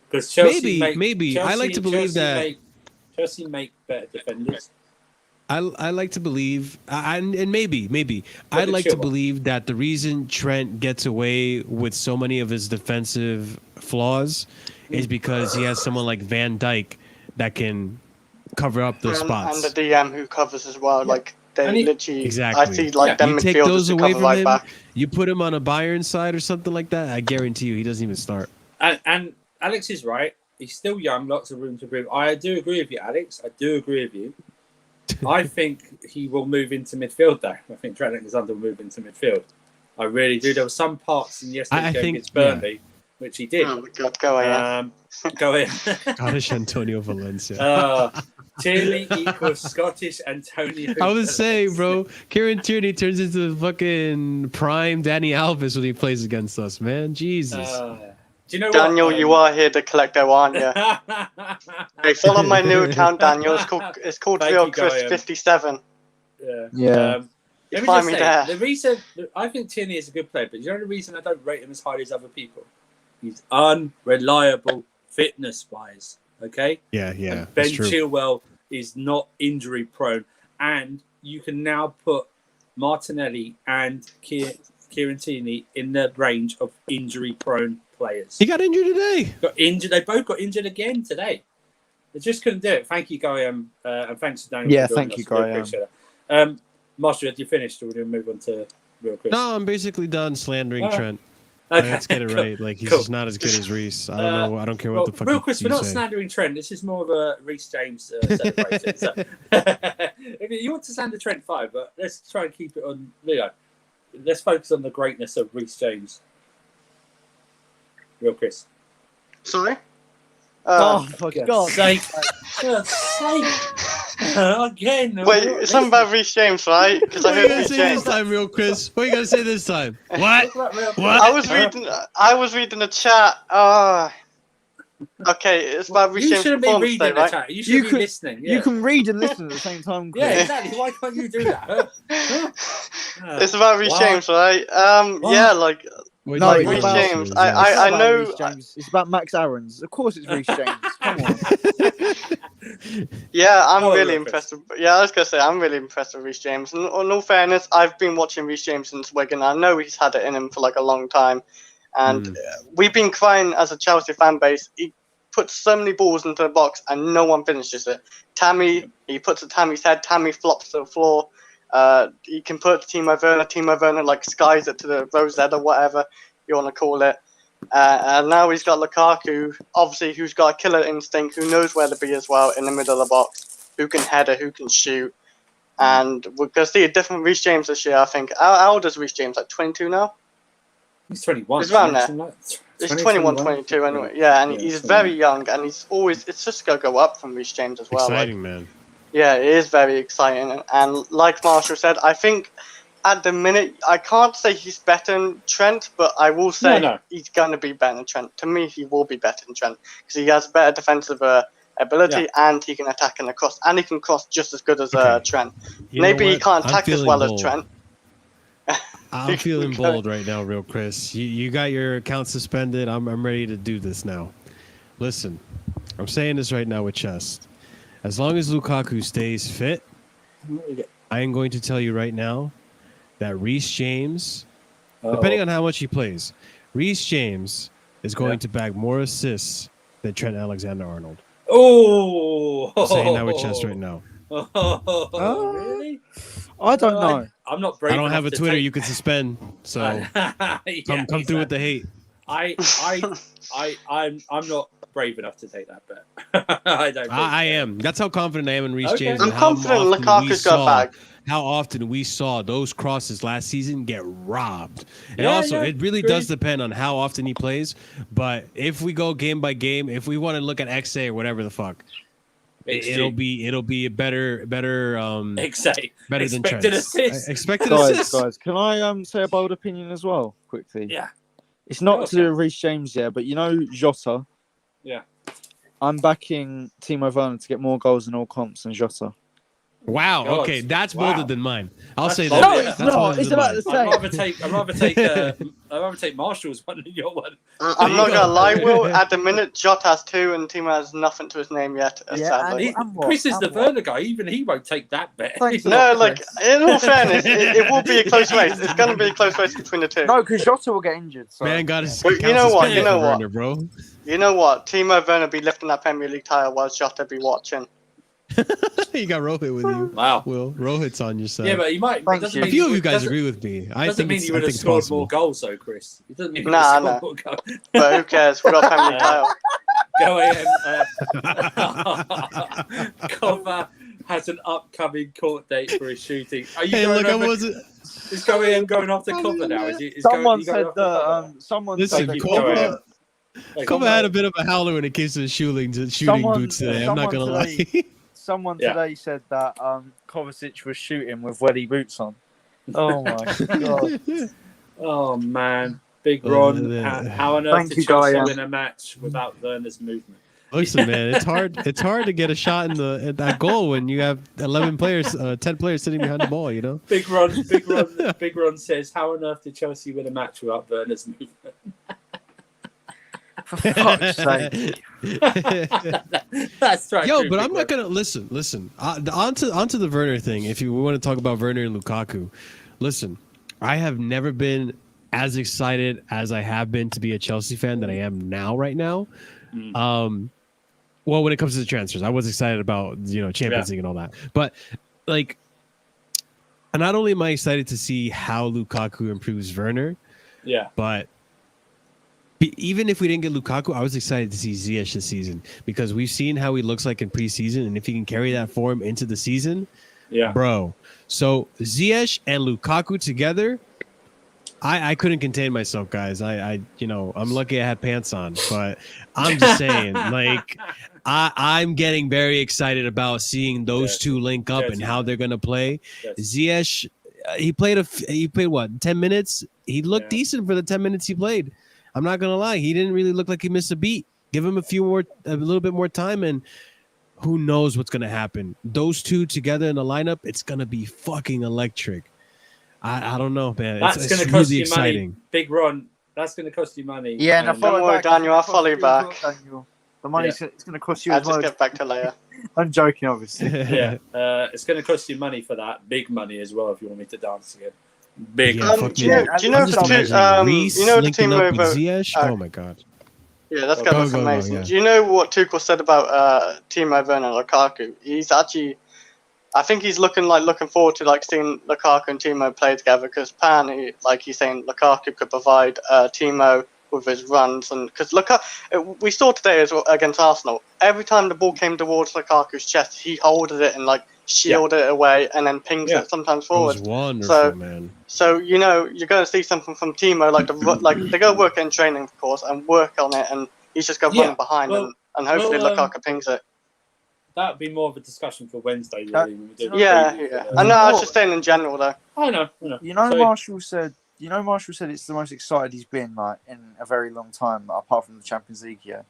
Because Chelsea maybe. I like to believe that Chelsea make better defenders. I like to believe, and maybe I'd like to believe that the reason Trent gets away with so many of his defensive flaws is because he has someone like Van Dijk that can cover up those spots, and the DM who covers as well. Like they literally, exactly. I see like them you take midfielders those who away cover from right him. back. You put him on a Bayern side or something like that. I guarantee you, he doesn't even start. And Alex is right. He's still young, lots of room to improve. I do agree with you, Alex. I do agree with you. I think he will move into midfield, though. I think Trent Alexander will move into midfield. I really do. There were some parts in yesterday's game against Burnley, which he did. Oh, God, go ahead. Go ahead. Scottish Antonio Valencia. Tierney equals Scottish Antonio. I was saying, bro, Kieran Tierney turns into the fucking prime Danny Alves when he plays against us, man. Jesus. Do you know Daniel, what, you are here to collect their aren't you? Hey, follow my new account, Daniel. It's called Real Chris 57. Yeah. Let me find just me say, there. the reason I think Tierney is a good player, but you know the reason I don't rate him as highly as other people? He's unreliable fitness-wise. Okay. Yeah. And Ben Chilwell is not injury-prone, and you can now put Martinelli and Kieran Tierney in the range of injury-prone players. He got injured today. They both got injured again today. They just couldn't do it. Thank you, Guy, and thanks to Daniel. Yeah, thank you, Guy. Appreciate it. Marshall, have you finished, or do we move on to real quick? No, I'm basically done slandering Trent. Okay, let's get it right. Like he's just not as good as Reese. I don't know. I don't care what the fuck. Real quick, we're not say. slandering Trent. This is more of a Reese James celebration. So, if you want to slander Trent, fine, but let's try and keep it on. Let's focus on the greatness of Reese James. Real Chris. Sorry? For God's sake. God's sake. Again. Wait, something about Reese James, right? Because I What are you heard gonna Reese say James. this time, real Chris? What are you gonna say this time? What? I was reading the chat. Okay, it's about Reese You James' shouldn't be performance reading today, the right? chat. You should be listening. Yeah. You can read and listen at the same time. Chris. Yeah, exactly. Why can't you do that? It's about Reese James, right? Yeah, like No, it's Reese about James. It's I not about know. Reece James. It's about Max Aarons. Of course, it's Reece James. Come on. Yeah, I'm Oh, really yeah, impressed. I was gonna say I'm really impressed with Reece James. And in all fairness, I've been watching Reece James since Wigan. I know he's had it in him for like a long time, and we've been crying as a Chelsea fan base. He puts so many balls into the box and no one finishes it. He puts it to Tammy's head. Tammy flops to the floor. He can put it to Timo Werner like skies it to the rosette or whatever you want to call it. And now he's got Lukaku, obviously, who's got a killer instinct, who knows where to be as well in the middle of the box, who can header, who can shoot. And we're going to see a different Reece James this year, I think. How old is Reece James? Like 22 now? He's 21. He's around there. He's 21, 22 anyway. Yeah, and he's very young, and he's always, it's just going to go up from Reece James as well. Exciting, man. Yeah, it is very exciting. And like Marshall said, I think at the minute, I can't say he's better than Trent, but I will say he's going to be better than Trent. To me, he will be better than Trent because he has better defensive ability and he can attack and cross, and he can cross just as good as Trent. Maybe he can't attack as well as Trent. I'm feeling bold right now, real Chris. You got your account suspended. I'm ready to do this now. Listen, I'm saying this right now with chest. As long as Lukaku stays fit, I am going to tell you right now that Reese James, depending on how much he plays, Reese James is going to bag more assists than Trent Alexander-Arnold. Oh, I'm saying that with chest right now. Really? I don't know. I'm not brave. I don't have a Twitter you can suspend, so come through with the hate. I'm not brave enough to take that bet. I don't. I am. That's how confident I am in Reese James. I'm confident Lukaku's got back. How often we saw those crosses last season get robbed. And also, it really does depend on how often he plays. But if we go game by game, if we want to look at XA or whatever the fuck, it'll be a better XA. Better than expected Trent. assist. Expected assist. Guys, can I say a bold opinion as well, quickly? Yeah. It's not to do with Reese James, but you know Jota? Yeah. I'm backing Timo Werner to get more goals in all comps than Jota. Wow. God. Okay, that's bolder than mine. I'll say bold. that. No, it's not. It's about the same. I'd rather take Marshall's one than your one. I'm not gonna lie, Will. At the minute, Jota has 2 and Timo has nothing to his name yet. Sadly. Chris is the Werner guy. Even he won't take that bet. No, like in all fairness, it will be a close race. It's gonna be a close race between the two. No, because Jota will get injured. So. Man got his. You know what? Werner, bro. You know what? Timo Werner be lifting that Premier League title while Jota be watching. You got Rohit with you. Wow. Will Rohit's on your side. Yeah, but he might. A few of you guys agree with me. I doesn't think mean you would have scored more goals, though, Chris. It doesn't mean you would have scored more goals. But who cares? We got Premier League title. Go ahead. Cover has an upcoming court date for his shooting. Are you hey, going look, over? Is going off the cover now? Someone said that. Someone said that. Kovac had a bit of a howler when it came to the shooting boots today. I'm not gonna lie. Someone today said that Kovacic was shooting with welly boots on. Oh my god! Oh man, Big Ron. How on earth did Chelsea win a match without Werner's movement? Listen, man, it's hard. It's hard to get a shot in that goal when you have 10 players sitting behind the ball. You know. Big Ron says, "How on earth did Chelsea win a match without Werner's movement?" For fuck's sake. That's right. Yo, but I'm not gonna listen. Onto the Werner thing. If we want to talk about Werner and Lukaku, listen. I have never been as excited as I have been to be a Chelsea fan than I am now. Right now, well, when it comes to the transfers, I was excited about Champions League and all that. But like, not only am I excited to see how Lukaku improves Werner, but even if we didn't get Lukaku, I was excited to see Ziyech this season because we've seen how he looks like in preseason, and if he can carry that form into the season, bro. So Ziyech and Lukaku together, I couldn't contain myself, guys. I'm lucky I had pants on, but I'm just saying, like, I'm getting very excited about seeing those two link up and how they're gonna play. Ziyech, he played what 10 minutes? He looked decent for the 10 minutes he played. I'm not gonna lie, he didn't really look like he missed a beat. Give him a little bit more time, and who knows what's gonna happen. Those two together in the lineup, it's gonna be fucking electric. I don't know, man. That's gonna cost you money, Big Ron. That's gonna cost you money. Yeah, and don't worry, Daniel. I'll follow you back. The money's it's gonna cost you. I'll as well. just get back to later. I'm joking, obviously. It's gonna cost you money for that. Big money as well. If you want me to dance again. Big. Do you know the team over Ziyech? Oh my god. Yeah, that's gonna look amazing. Do you know what Tuchel said about Timo Werner and Lukaku? He's actually, I think he's looking forward to seeing Lukaku and Timo play together because apparently, he's saying Lukaku could provide Timo with his runs, and because we saw today as well against Arsenal, every time the ball came towards Lukaku's chest, he holded it and shielded it away and then pings it sometimes forward. It was wonderful, man. So you're going to see something from Timo, they go work in training, of course, and work on it, and he's just going running behind, and hopefully Lukaku pings it. would be more of a discussion for Wednesday. Really, when we do the Yeah. preview for I the- know. I was just saying in general, though. I know. You know, So- Marshall said it's the most excited he's been like in a very long time, like, apart from the Champions League. Yeah.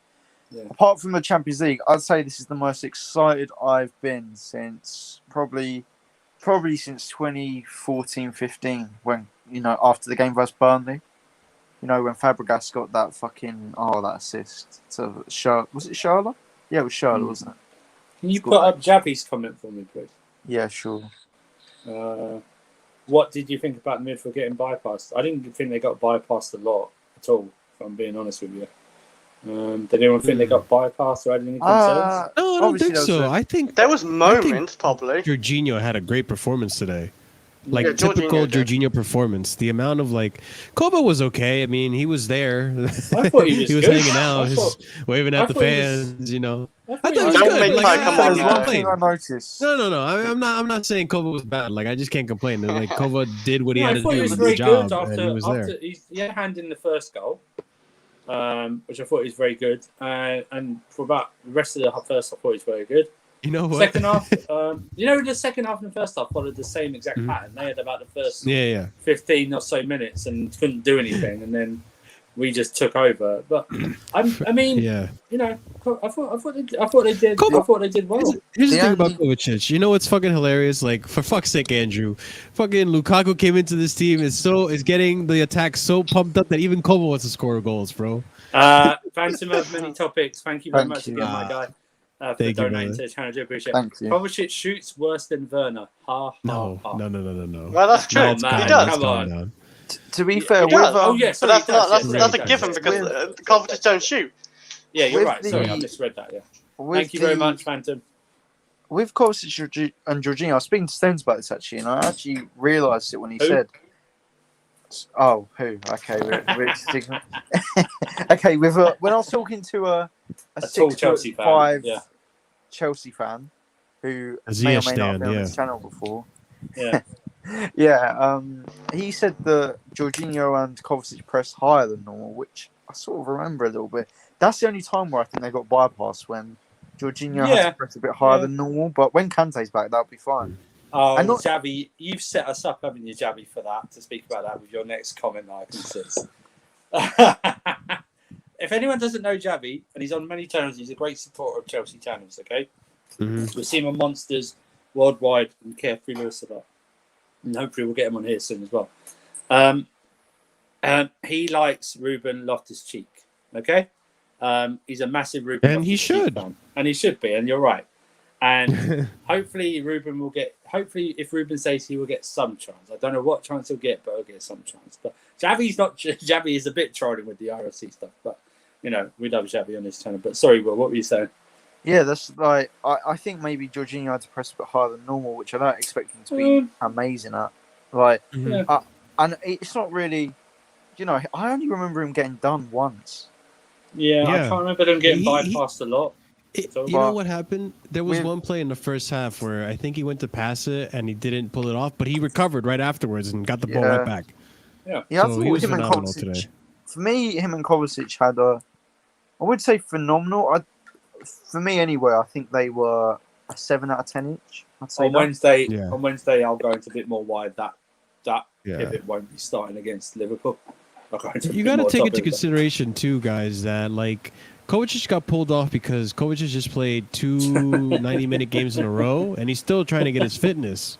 Apart from the Champions League, I'd say this is the most excited I've been since probably since 2014-15, when, you know, after the game versus Burnley. You know, when Fabregas got that that assist to Charlotte. Was it Charlotte? Yeah, it was Charlotte, wasn't it? Can you put up Javi's comment for me, please? Yeah, sure. What did you think about the midfield getting bypassed? I didn't think they got bypassed a lot at all, if I'm being honest with you. Did anyone think they got bypassed or had any concerns? No, I don't think so. I think there was moments, probably. Jorginho had a great performance today. Like, Yeah, typical Jorginho Jorginho performance. The amount of, like, Koba was okay. I mean, he was there. I thought he was he was good. hanging out, just waving at the thought he was- fans, you know. I I thought he thought was he was Don't good. make Like, Kai I come can't on now. One thing complain. I noticed. No. I'm not saying Kova was bad. Like, I just can't complain. Like, Kova did what he No, had I to thought do he was with very the job, good and he was there. after he had a hand in the first goal, which I thought was very good. And for about the rest of the first half, I thought he was very good. You know what? Second half, the second half and the first half followed the same exact pattern. They had about the first Yeah. 15 or so minutes and couldn't do anything, and then we just took over. But I mean, Yeah. you know, I thought they did. Kobe- I thought they did well. Here's the Yeah, thing about Kovacic. You know what's fucking hilarious? Like, for fuck's sake, Andrew, fucking Lukaku came into this team is getting the attack so pumped up that even Kova wants to score goals, bro. Phantom of many topics. Thank you very Thank much you. again, my guy. For Thank you, donating brother. to the channel. I do appreciate it. Thank you. Kovacic shoots worse than Werner. Ha ha No. ha. Well, that's true. Oh, he man. does. Come on. down. To be fair, He with does. Oh yeah, But sorry, that's he does, not. yeah, That's sorry, a he given does, because yeah. the Kovacic don't shoot. Yeah, you're with right. Sorry, I the- misread that. Yeah. with Thank you very the- much, Phantom. With Kovacic and Jorginho, I was speaking to Stones about this actually, and I actually realised it when he Who? said, "Oh, who? Okay, okay." When I was talking to a tall Chelsea fan, 6'5" yeah. Chelsea fan who A may or Ziyech may not have stand, been on yeah. this channel before, Yeah. yeah, he said that Jorginho and Kovacic press higher than normal, which I sort of remember a little bit. That's the only time where I think they got bypassed, when Jorginho had Yeah. to press a bit higher Yeah. than normal. But when Kante's back, that'll be fine. Oh, And not- Javi, you've set us up, haven't you, Javi, for that, to speak about that with your next comment that I can see. If anyone doesn't know Javi, and he's on many channels, he's a great supporter of Chelsea channels, okay? Mhm. We'll see him on Monsters Worldwide and Carefree Lewis a lot. And hopefully we'll get him on here soon as well. He likes Ruben Loftus-Cheek, okay? He's a massive Ruben And he Loftus-Cheek should. fan. And he should be, and you're right. And hopefully Ruben will get, if Ruben says he will get some chance. I don't know what chance he'll get, but he'll get some chance. But Javi is a bit trolling with the RFC stuff, but you know, we love Javi on this channel. But sorry, Will, what were you saying? Yeah, that's like I think maybe Jorginho had to press a bit higher than normal, which I don't expect him to be amazing at. Like, Mhm. and it's not really, you know, I only remember him getting done once. Yeah, I Yeah. can't remember them getting He- bypassed a lot. So- You know what happened? There was With- one play in the first half where I think he went to pass it and he didn't pull it off, but he recovered right afterwards and got the ball Yeah. right back. Yeah, I So thought he was him and phenomenal Kovacic. today. For me, him and Kovacic had I would say phenomenal. For me anyway, I think they were a 7 out of 10 each. I'd say On that. Wednesday, Yeah. I'll go into a bit more wide. That Yeah. pivot won't be starting against Liverpool. I'll go into a You bit got to more take into topic, but- consideration too, guys, that like Kovacic got pulled off because Kovacic just played 2 90-minute games in a row, and he's still trying to get his fitness.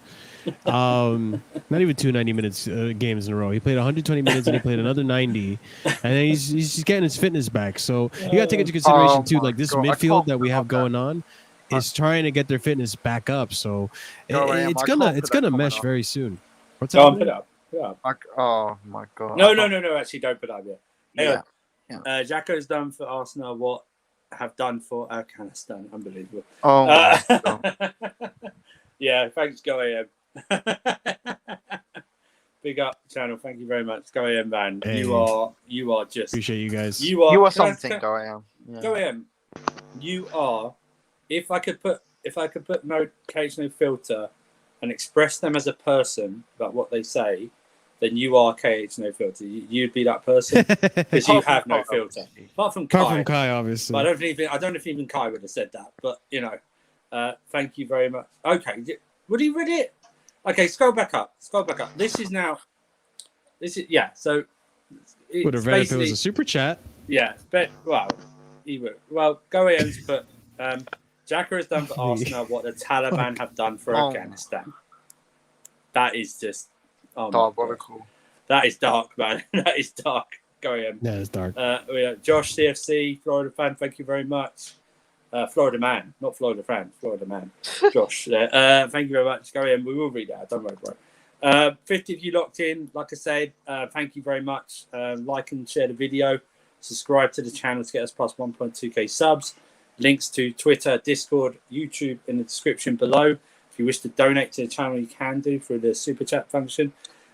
Not even 2 90-minute games in a row. He played 120 minutes and he played another 90, and then he's getting his fitness back. So you got to take into consideration too, my like this God, I midfield can't that we put have that. going on is trying to get their fitness back up. So Go on, it's I gonna can't it's put that gonna comment mesh up. very soon. What's Go on, happening? put it up. Put it up. Oh my god. No, actually, don't put it up yet. Anyway, Yeah. Jacko's done for Arsenal what have done for Afghanistan. Unbelievable. Oh my god. Yeah, thanks, Go AM. Big up channel. Thank you very much, Go AM man. Hey. You are just Appreciate you guys. you are You are can I- something, can- Go AM. Yeah. Go AM. You are. If I could put no cage, no filter, and express them as a person about what they say, then you are KH no filter. You'd be that person because you have no filter. Apart from Kai. Apart from Kai, obviously. But I don't know if even Kai would have said that. But you know, Thank you very much. Okay, would you read it? Okay, scroll back up. This is yeah. So Would have read if it was a super chat. Yeah, but go in and put Xhaka has done for Arsenal what the Taliban have done for Afghanistan. That is just diabolical. That is dark, man. That is dark. Go in. That is dark. Josh CFC, Florida fan. Thank you very much. Florida man, not Florida fan. Florida man. Josh, thank you very much. Go in. We will read that. Don't worry, bro. 50 of you locked in. Like I said, thank you very much. Like and share the video. Subscribe to the channel to get us past 1.2k subs. Links to Twitter, Discord, YouTube in the description below. If you wish to donate to the channel, you can do through the super chat function.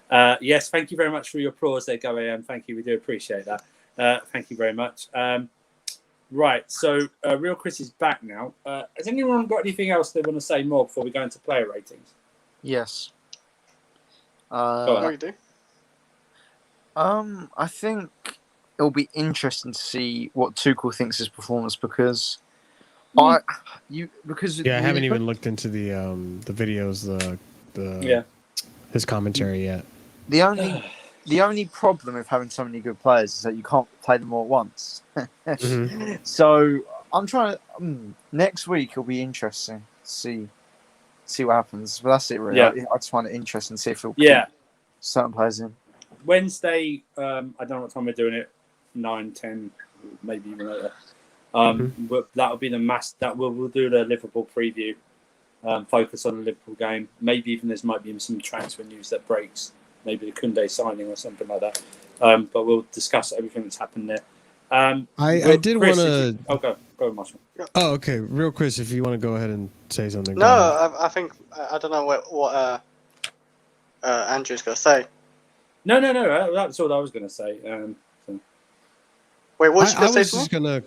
Yes, thank you very much for your applause there, Go AM. Thank you. We do appreciate that. Thank you very much. Right, so Real Chris is back now. Has anyone got anything else they want to say more before we go into player ratings? Yes. You do? I think it'll be interesting to see what Tuchel thinks his performance because I haven't even looked into the videos, his commentary yet. The only problem with having so many good players is that you can't play them all at once. So I'm trying to. Next week it'll be interesting to see what happens. But that's it, really. Yeah. I just find it interesting to see if it'll keep certain players in. Wednesday, I don't know what time we're doing it. 9, 10, maybe even later. But that'll be that we'll do the Liverpool preview. Focus on the Liverpool game. Maybe even might be some transfer news that breaks. Maybe the Koundé signing or something like that. But we'll discuss everything that's happened there. I did want to. Go, Marshall. Oh, okay. Real Chris, if you want to go ahead and say something. No, I think I don't know what Andrew's going to say. No. That's all I was going to say. Wait, what you going to say?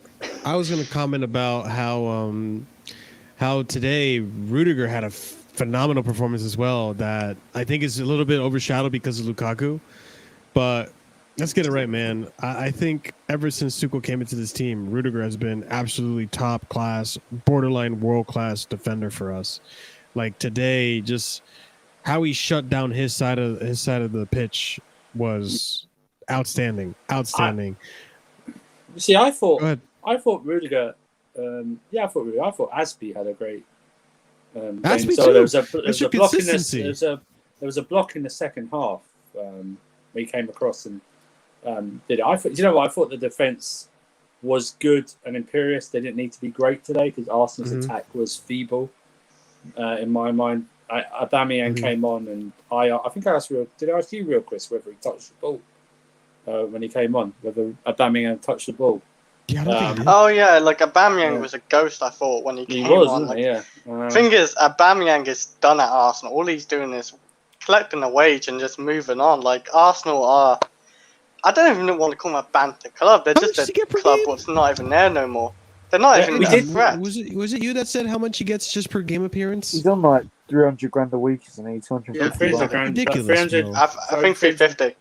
I was gonna comment about how today Rudiger had a phenomenal performance as well. That I think is a little bit overshadowed because of Lukaku, but let's get it right, man. I think ever since Tuchel came into this team, Rudiger has been absolutely top class, borderline world class defender for us. Like today, just how he shut down his side of the pitch was outstanding. See, I thought Rudiger. I thought Aspi had a great game. So there was a block in there was a block in the second half where he came across and did it. I thought the defense was good and imperious. They didn't need to be great today because Arsenal's attack was feeble. In my mind, Aubameyang came on and I think I asked you, Real Chris, whether he touched the ball when he came on, whether Aubameyang touched the ball. Yeah, I don't think he did. Oh yeah, like Aubameyang was a ghost. I thought when he came on. Thing is, Aubameyang is done at Arsenal. All he's doing is collecting a wage and just moving on. Like Arsenal are, I don't even want to call them a banter club. They're just a club that's not even there no more. They're not even a threat. Was it you that said how much he gets just per game appearance? He's on like 300 grand a week, isn't he? 250 grand. Ridiculous. 300. I think 350.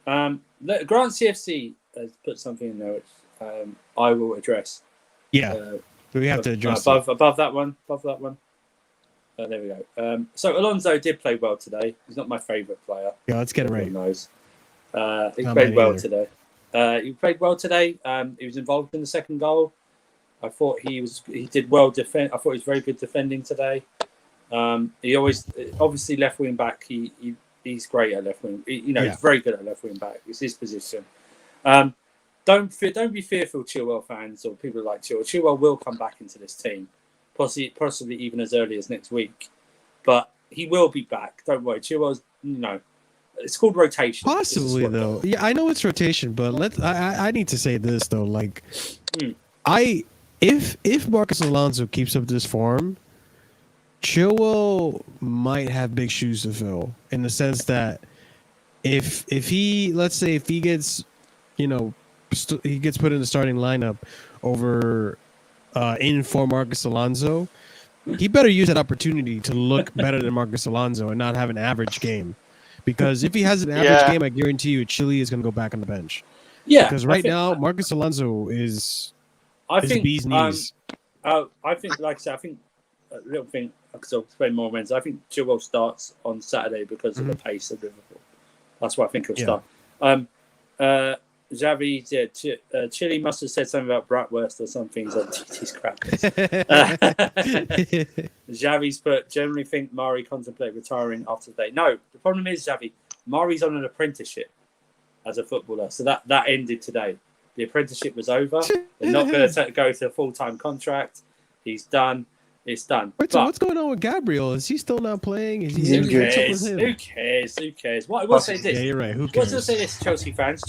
Grant CFC has put something in there which I will address. Yeah, we have to address above that one. There we go. So Alonso did play well today. He's not my favourite player. Yeah, let's get it right. He played well today. He played well today. He was involved in the second goal. I thought he did well defend. I thought he was very good defending today. He obviously left wing back. He's great at left wing. He's very good at left wing back. It's his position. Don't be fearful, Chilwell fans or people like Chilwell. Chilwell will come back into this team, possibly even as early as next week. But he will be back. Don't worry. Chilwell's it's called rotation. Possibly though. Yeah, I know it's rotation, but I need to say this though. Like, if Marcus Alonso keeps up this form, Chilwell might have big shoes to fill in the sense that if he gets he gets put in the starting lineup over in for Marcus Alonso, he better use that opportunity to look better than Marcus Alonso and not have an average game. Because if he has an average game, I guarantee you Chile is going to go back on the bench. Yeah. Because now Marcus Alonso is I think bee's knees. I think, like I said, I think a little thing, because I'll explain more on Wednesday. I think Chilwell starts on Saturday because of the pace of Liverpool. That's why I think he'll start. Xavi said, Chile must have said something about bratwurst or some things on TT's crap. Xavi's put, generally think Mari contemplate retiring after the day. No, the problem is, Xavi, Mari's on an apprenticeship as a footballer. So that ended today. The apprenticeship was over. They're not going to go to a full-time contract. He's done. It's done. Wait, so what's going on with Gabriel? Is he still not playing? Is he Who cares? Who cares? What I will say this. Yeah, you're right. Who cares? What's I say this, Chelsea fans?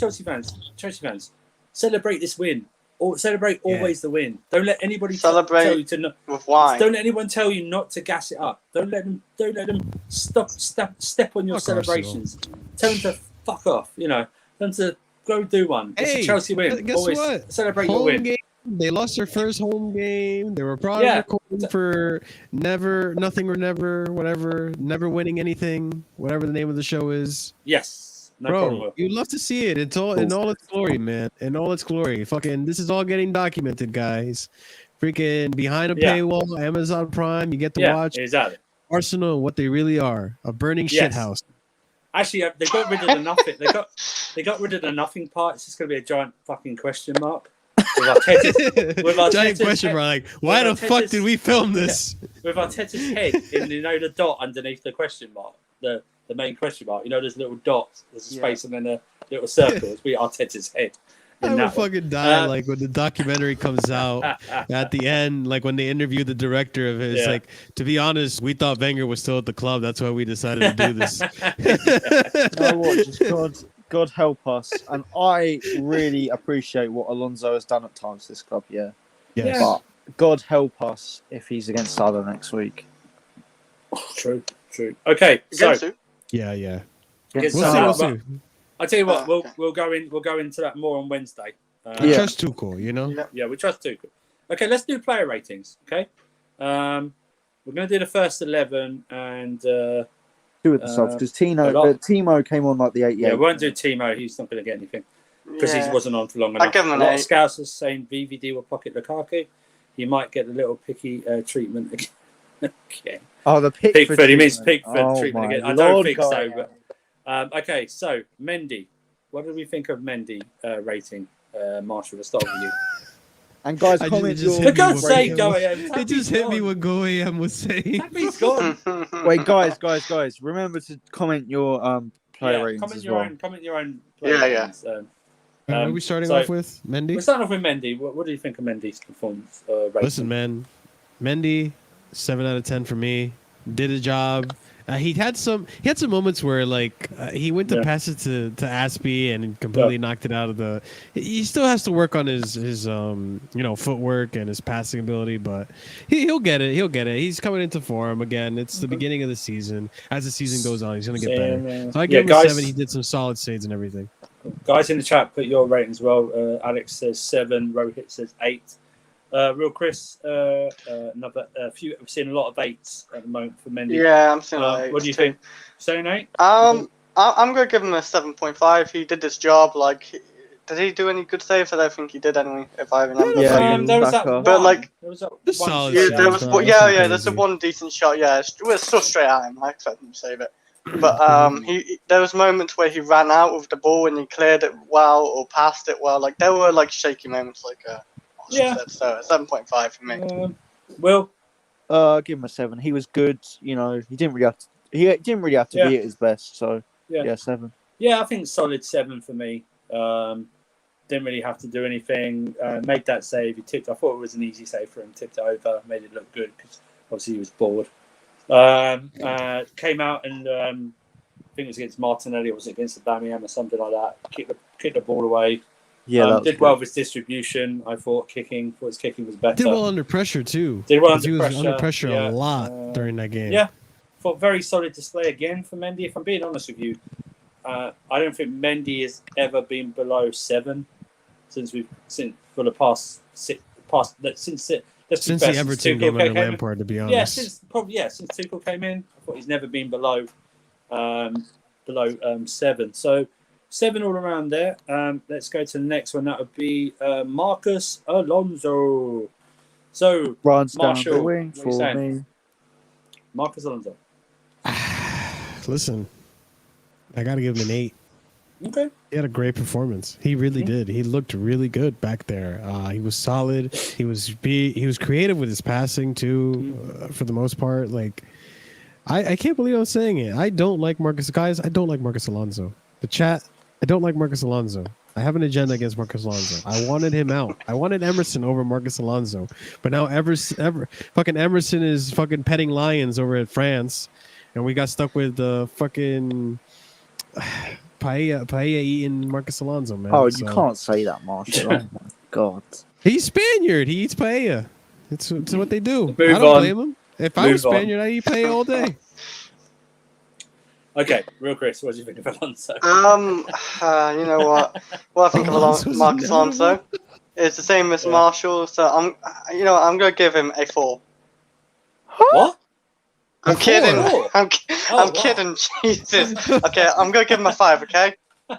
Celebrate this win. Or celebrate always the win. Don't let anybody tell you to with wine. Don't let anyone tell you not to gas it up. Don't let them step on your celebrations. Tell them to fuck off. You know, tell them to go do one. It's a Chelsea win. Guess always what? Celebrate your win. Game. They lost their first home game. They were probably recording for nothing or never, whatever, never winning anything, whatever the name of the show is. Yes. No problem. You'd love to see it. It's all in all its glory, man. In all its glory. Fucking, this is all getting documented, guys. Freaking behind a paywall, Amazon Prime, you get to watch Arsenal and what they really are, a burning shithouse. Actually, they got rid of the nothing. They got rid of the nothing part. It's just going to be a giant fucking question mark. With our giant question mark, like, why the fuck did we film this? With Arteta's head in, the dot underneath the question mark, the main question mark. You know, there's little dots, there's a space, and then a little circle. It's be Arteta's head. I would fucking die like when the documentary comes out at the end, like when they interview the director of it. It's like, to be honest, we thought Wenger was still at the club. That's why we decided to do this. You know what? Just God help us. And I really appreciate what Alonso has done at times to this club, Yes. But God help us if he's against Salah next week. True. Okay, so yeah. We'll see. I tell you what, we'll go into that more on Wednesday. We trust Tuchel, you know. Yeah, we trust Tuchel. Okay, let's do player ratings. Okay, we're going to do the first 11 and two of the subs because Timo came on like the 88. Yeah, we won't do Timo. He's not going to get anything because he wasn't on for long enough. I give him an 8. Scouts are saying VVD will pocket Lukaku. He might get the little picky treatment again. Oh, the Pickford. He means Pickford treatment again. I don't think so, yeah. but. Okay, so Mendy. What do we think of Mendy rating? Marshall, let's start with you. And guys, comment For God's sake, go AM. It just hit me what Go AM was saying. Tappy's gone. Wait, guys, remember to comment your player ratings as well. Comment your own player ratings. Are we starting off with Mendy? We're starting off with Mendy. What do you think of Mendy's performance rating? Listen, man. Mendy, 7 out of 10 for me. Did a job. He had some moments where like he went to pass it to Aspie and completely knocked it out of the. He still has to work on his footwork and his passing ability, but he'll get it. He's coming into form again. It's the beginning of the season. As the season goes on, he's gonna get better. So I give him a 7. He did some solid saves and everything. Guys in the chat, put your ratings as well. Alex says 7. Rohit says 8. Real Chris, another few. We've seen a lot of 8s at the moment for Mendy. Yeah, I'm seeing a lot of 8s. What do you think? Saying 8? I'm going to give him a 7.5. He did his job. Like, did he do any good saves? I don't think he did anyway, if I remember. Yeah, there was that one. But like, there was that solid one. shot. There's a one decent shot. Yeah, it was so straight at him. I expect him to save it. But there was moments where he ran out with the ball and he cleared it well or passed it well. Like there were like shaky moments. Like so 7.5 for me. Will, give him a 7. He was good. You know, he didn't really have to be at his best. So 7. Yeah, I think solid 7 for me. Didn't really have to do anything. Made that save. I thought it was an easy save for him. Tipped it over. Made it look good because obviously he was bored. Came out and I think it was against Martinelli. Or was it against Aubameyang or something like that? Kicked the ball away. Yeah, did well with his distribution. I thought his kicking was better. Did well under pressure too. He was under pressure a lot during that game. Yeah, thought very solid display again for Mendy. If I'm being honest with you, I don't think Mendy has ever been below 7 since the Everton game under Lampard. To be honest, since Tuchel came in, I thought he's never been below 7. So 7 all around there. Let's go to the next one. That would be Marcus Alonso. So runs Marshall, down the wing for me. Marcus Alonso. Listen, I got to give him an 8. Okay. He had a great performance. He really did. He looked really good back there. He was solid. He was creative with his passing too, for the most part. Like, I can't believe I'm saying it. I don't like Marcus. Guys, I don't like Marcus Alonso. The chat, I don't like Marcus Alonso. I have an agenda against Marcus Alonso. I wanted him out. I wanted Emerson over Marcus Alonso. But now fucking Emerson is fucking petting lions over at France, and we got stuck with the fucking paella eating Marcus Alonso, man. Oh, you can't say that, Marshall. Oh my God. He's Spaniard. He eats paella. It's what they do. Move I don't on. blame him. If I was Spaniard, I'd eat paella all day. Okay, real Chris, what do you think of Alonso? You know what? What I think of Marcus Alonso, it's the same as Marshall. So I'm gonna give him a 4. What? I'm kidding. Oh, I'm wow. kidding. Jesus. Okay, I'm gonna give him a 5. Okay. No,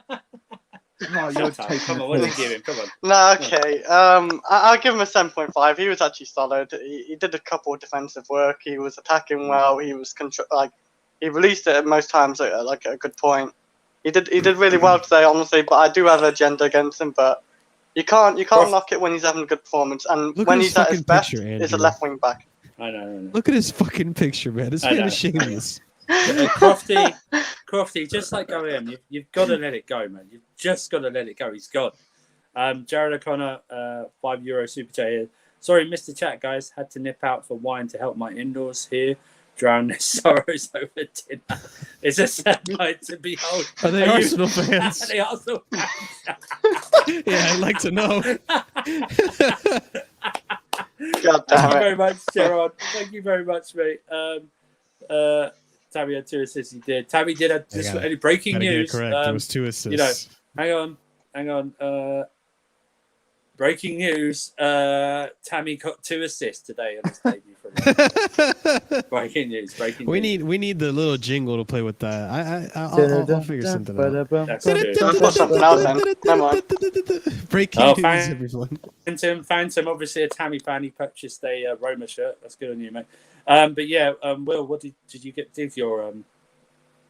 you're Shut up. taking Come the on, what did piss. you give him? Come on. No, okay. I'll give him a 7.5. He was actually solid. He did a couple of defensive work. He was attacking well. He was he released it at most times at a good point. He did really well today, honestly. But I do have an agenda against him. But you can't knock it when he's having a good performance. And Look when at he's his at his fucking best, picture, is a Andrew. left wing back. I know. Look at his fucking picture, man. This I man know. is shameless. Crofty, just like OM, you've got to let it go, man. You've just got to let it go. He's gone. Jared O'Connor, €5 super chat here. Sorry, missed the chat, guys. Had to nip out for wine to help my indoors here. Drown their sorrows over dinner. It's a sad night to behold. Are they Arsenal fans? Are they Arsenal fans? Yeah, I'd like to know. God Thank damn you it. very much, Gerard. Thank you very much, mate. Tammy had 2 assists. He did. Tammy did any breaking Gotta get it news. correct. There was 2 assists. You know, hang on. Breaking news. Tammy got 2 assists today on his debut. Breaking news. We need the little jingle to play with that. I'll figure something out. That's good. I'll put something out then. Come on. Breaking news, everyone. Phantom, obviously a Tammy fan. He purchased a Roma shirt. That's good on you, mate. But yeah, Will, what did you get to for your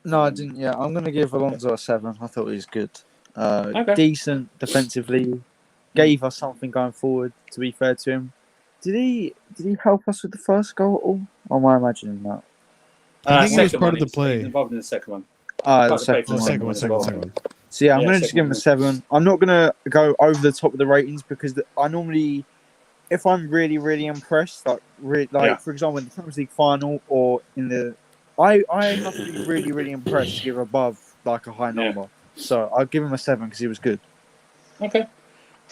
No, I didn't. Yeah, I'm gonna give Alonso a 7. I thought he was good. Okay. Decent defensively. Gave us something going forward. To be fair to him, did he help us with the first goal at all? Or am I imagining that? I think he was second part one, of the play. he was involved in the second one. The Second one. So yeah, I'm Yeah, gonna just give him a 7. I'm not gonna go over the top of the ratings because I normally, if I'm really really impressed, for example in the Champions League final or in the, I have to be really really impressed to give above like a high number. So I'll give him a 7 because he was good. Okay.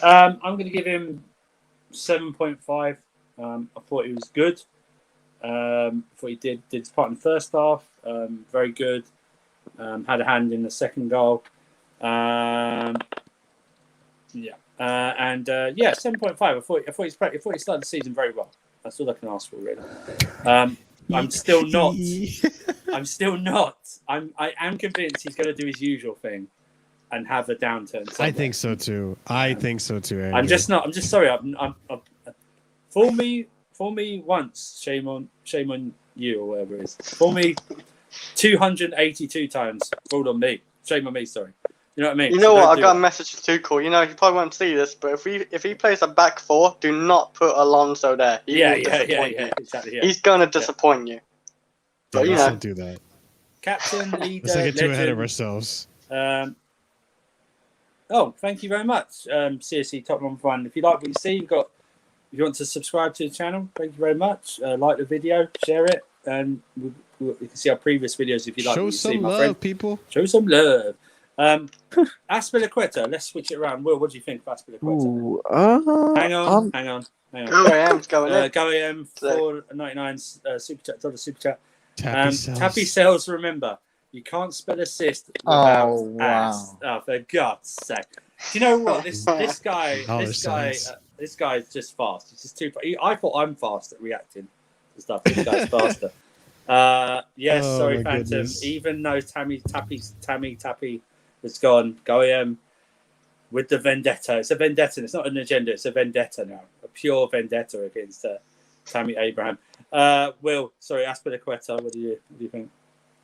I'm going to give him 7.5. I thought he was good. I thought he did his part in the first half. Very good. Had a hand in the second goal. 7.5. I thought he started the season very well. That's all I can ask for, really. I'm still not. I am convinced he's going to do his usual thing and have a downturn somewhere. I think so too. Andrew. I'm just sorry. I'm fool me once. Shame on you or whatever it is. Fool me 282 times. Fool on me. Shame on me. Sorry. You know what I mean? You know what? I got a message to Tuchel. You know, he probably won't see this, but if he plays a back 4, do not put Alonso there. He will disappoint you. Exactly. Yeah. He's gonna disappoint you. But let's not do that. Captain, leader, Let's not get too ahead of legend. ourselves. Thank you very much, CSC Top 1. If you like what you see, if you want to subscribe to the channel, thank you very much. Like the video, share it, and you can see our previous videos if you like. Show what you some see, my love, friend. people. Show some love. Azpilicueta, let's switch it around. Will, what do you think of Azpilicueta? Hang on. Go AM's going in. Go AM 4.99 super chat. Super chat. Tappy cells. Remember, you can't spell assist without ass. Oh, for God's sake! Do you know what this guy? This guy is just fast. He's just too. I thought I'm fast at reacting to stuff. This guy's faster. Sorry, Phantom. Goodness. Even though Tappy has gone, go AM with the vendetta. It's a vendetta. It's not an agenda. It's a vendetta now. A pure vendetta against Tammy Abraham. Aspilicueta, what do you think?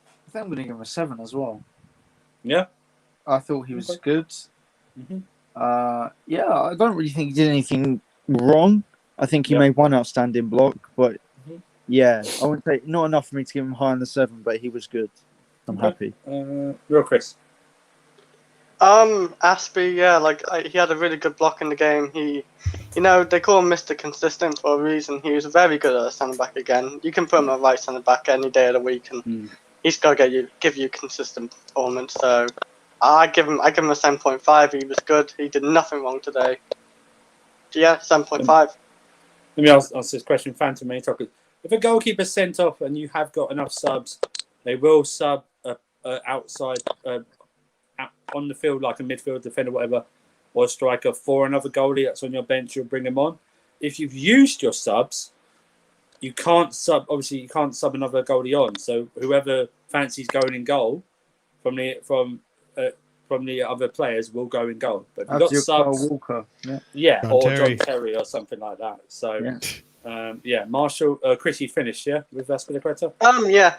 I think I'm going to give him a 7 as well. Yeah, I thought he was Okay. good. Mm-hmm. Yeah, I don't really think he did anything wrong. I think he made one outstanding block, but yeah, I wouldn't say not enough for me to give him higher than the 7, but he was good. I'm happy. Real Chris. Aspie, he had a really good block in the game. He, they call him Mr. Consistent for a reason. He was very good at centre back again. You can put him at right centre back any day of the week, and he's got to give you consistent performance. So I give him a 7.5. He was good. He did nothing wrong today. Yeah, 7.5. Let me ask this question, Phantom Main Talker. If a goalkeeper's sent off and you have got enough subs, they will sub outside on the field, like a midfield defender, whatever, or a striker for another goalie that's on your bench. You'll bring them on. If you've used your subs, you can't sub. Obviously, you can't sub another goalie on. So whoever fancies going in goal from the other players will go in goal. But you've got subs, Walker, or John Terry or something like that. So Marshall, Chris, you finished, with Aspilicueta? Yeah.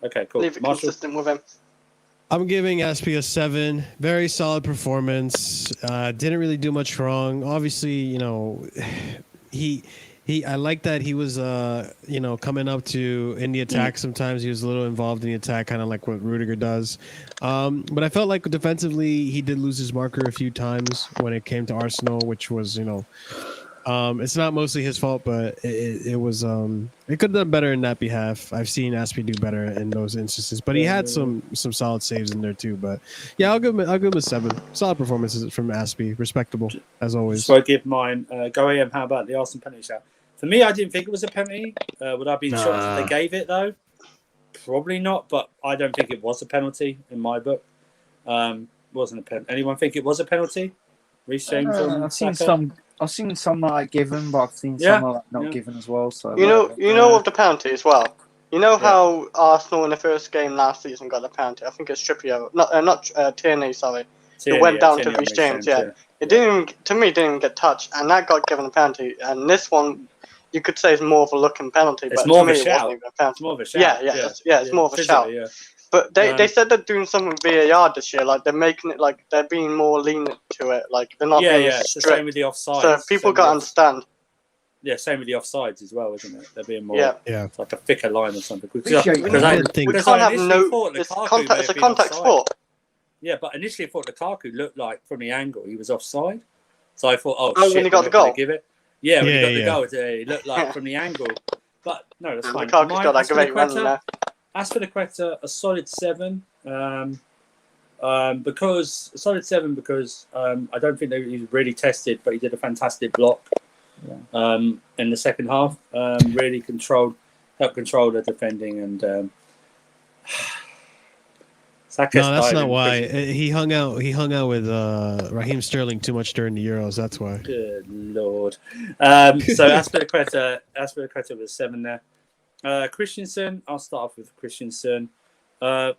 Okay, cool. Leave it Marshall? consistent with him. I'm giving Aspie a 7. Very solid performance. Didn't really do much wrong. Obviously, I like that he was, coming up in the attack. Sometimes he was a little involved in the attack, kind of like what Rudiger does. But I felt like defensively, he did lose his marker a few times when it came to Arsenal, which was, it's not mostly his fault, but it was it could have done better in that behalf. I've seen Aspie do better in those instances, but he had some solid saves in there too. But yeah, I'll give him a 7. Solid performances from Aspie, respectable as always. So I give mine. Go AM. How about the Arsenal penalty shot? For me, I didn't think it was a penalty. Would I be shocked if they gave it though? Probably not, but I don't think it was a penalty in my book. Wasn't a penalty. Anyone think it was a penalty? Reese James I've seen some that I given, but I've seen some that not given as well. So you know of the penalty as well. You know how Arsenal in the first game last season got a penalty. I think it's Trippier, not Tierney. Sorry, it went down to Reese James. It didn't even get touched, and that got given a penalty. And this one, you could say is more of a looking penalty, it's but more to of me a shout. it wasn't even a penalty. It's more of a shout. It's more of a shout. Yeah. But they said they're doing something with VAR this year. Like they're making it like they're being more lenient to it. Like they're not being It's strict. the same with the offsides. So people got to understand. Yeah, same with the offsides as well, isn't it? They're being more it's like a thicker line or something. We can't have it's a contact sport. Yeah, but initially I thought Lukaku looked like from the angle he was offside. So I thought, shit, when he got the goal. Give it. Yeah, when he got the goal, it looked like from the angle. But no, that's fine. Lukaku's got that great run there. Aspilicueta, a solid 7. Because I don't think that he was really tested, but he did a fantastic block in the second half. Really helped control the defending, and that's not why he hung out with Raheem Sterling too much during the Euros. That's why. Good lord. So Aspilicueta was 7 there. Christensen, I'll start off with Christensen.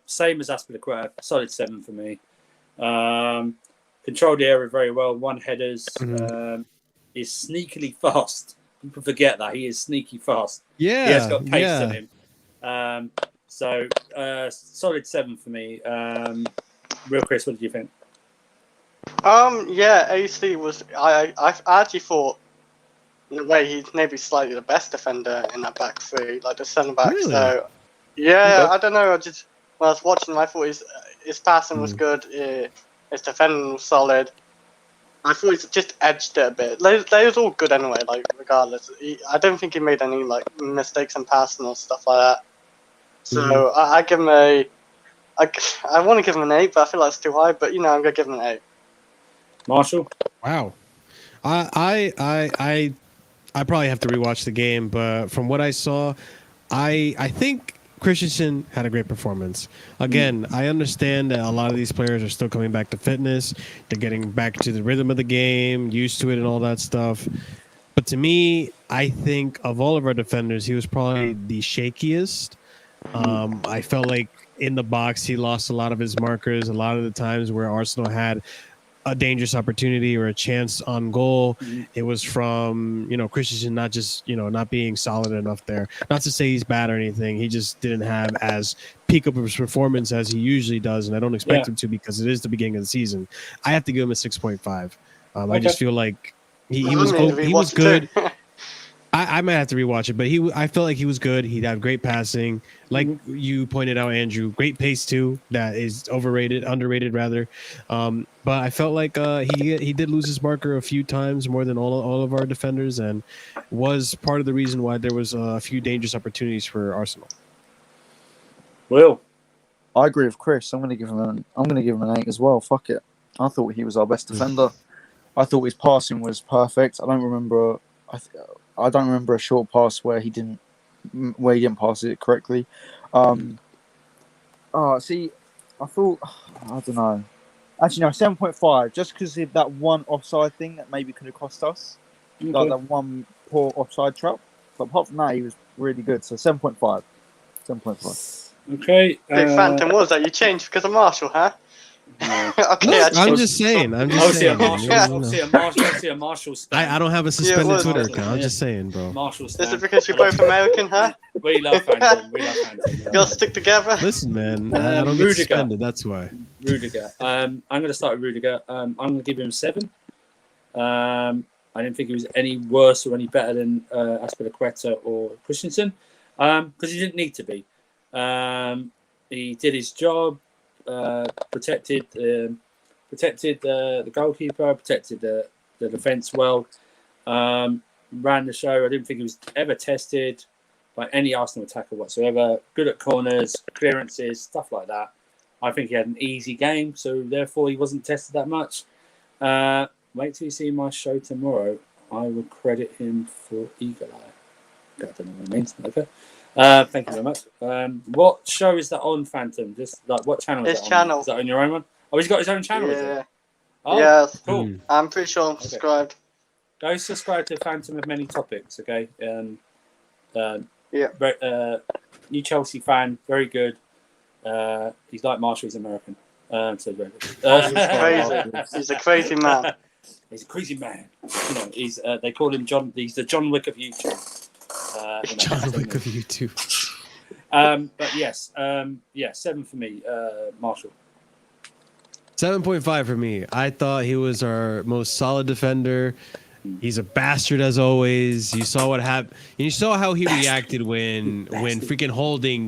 Same as Aspilicueta, solid 7 for me. Controlled the area very well, 1 headers. Is sneakily fast. People forget that he is sneaky fast. Yeah, he has got pace in him. So solid 7 for me. Real Chris, what did you think? AC was. I actually thought, in a way, he's maybe slightly the best defender in that back three, like the centre back. Really? So, I don't know. When I was watching him, I thought his passing was good. His defending was solid. I thought he just edged it a bit. They was all good anyway. Like regardless, I don't think he made any like mistakes in passing or stuff like that. So I give him I want to give him an 8, but I feel like it's too high. But I'm gonna give him an 8. Marshall. Wow. I probably have to rewatch the game, but from what I saw, I think Christensen had a great performance. Again, I understand that a lot of these players are still coming back to fitness. They're getting back to the rhythm of the game, used to it and all that stuff. But to me, I think of all of our defenders, he was probably the shakiest. I felt like in the box, he lost a lot of his markers. A lot of the times where Arsenal had a dangerous opportunity or a chance on goal. It was from, Christensen not being solid enough there. Not to say he's bad or anything. He just didn't have as peak of his performance as he usually does, and I don't expect him to because it is the beginning of the season. I have to give him a 6.5. I just feel like he was good. I might have to rewatch it, but I felt like he was good. He'd have great passing, like you pointed out, Andrew. Great pace too. That is underrated rather. But I felt like he did lose his marker a few times more than all of our defenders, and was part of the reason why there was a few dangerous opportunities for Arsenal. Will, I agree with Chris. I'm going to give him an 8 as well. Fuck it. I thought he was our best defender. I thought his passing was perfect. I don't remember a short pass where he didn't pass it correctly. I thought, I don't know. Actually, no, 7.5. Just because of that one offside thing that maybe could have cost us, like that one poor offside trap. But apart from that, he was really good. So 7.5. 7.5. Okay. Big Phantom, what was that? You changed because of Marshall, huh? No. Okay, I'm just saying. Obviously a Marshall stand. I don't have a suspended Twitter account. I'm just saying, bro. Marshall stand. Is it because you're both American, huh? We love Phantom. You gotta stick together. Listen, man, I don't get suspended. That's why. Rudiger. I'm going to start with Rudiger. I'm going to give him 7. I didn't think he was any worse or any better than Azpilicueta or Christensen, because he didn't need to be. He did his job. Protected the goalkeeper, protected the defence well, ran the show. I didn't think he was ever tested by any Arsenal attacker whatsoever. Good at corners, clearances, stuff like that. I think he had an easy game, so therefore he wasn't tested that much. Wait till you see my show tomorrow. I will credit him for Eagle Eye. I don't know what it means. Okay. Thank you very much. What show is that on, Phantom? Just like what channel is that on? Is that on your own one? Oh, he's got his own channel, is it? Oh, yes. Cool. I'm pretty sure I'm subscribed. Go subscribe to Phantom of Many Topics, okay? New Chelsea fan, very good. He's like Marshall, he's American. So very good. He's a crazy man. He's a crazy man. He's they call him John. He's the John Wick of YouTube. John Wick of YouTube. But yes, 7 for me, Marshall. 7.5 for me. I thought he was our most solid defender. He's a bastard as always. You saw what happened. You saw how he reacted when freaking Holding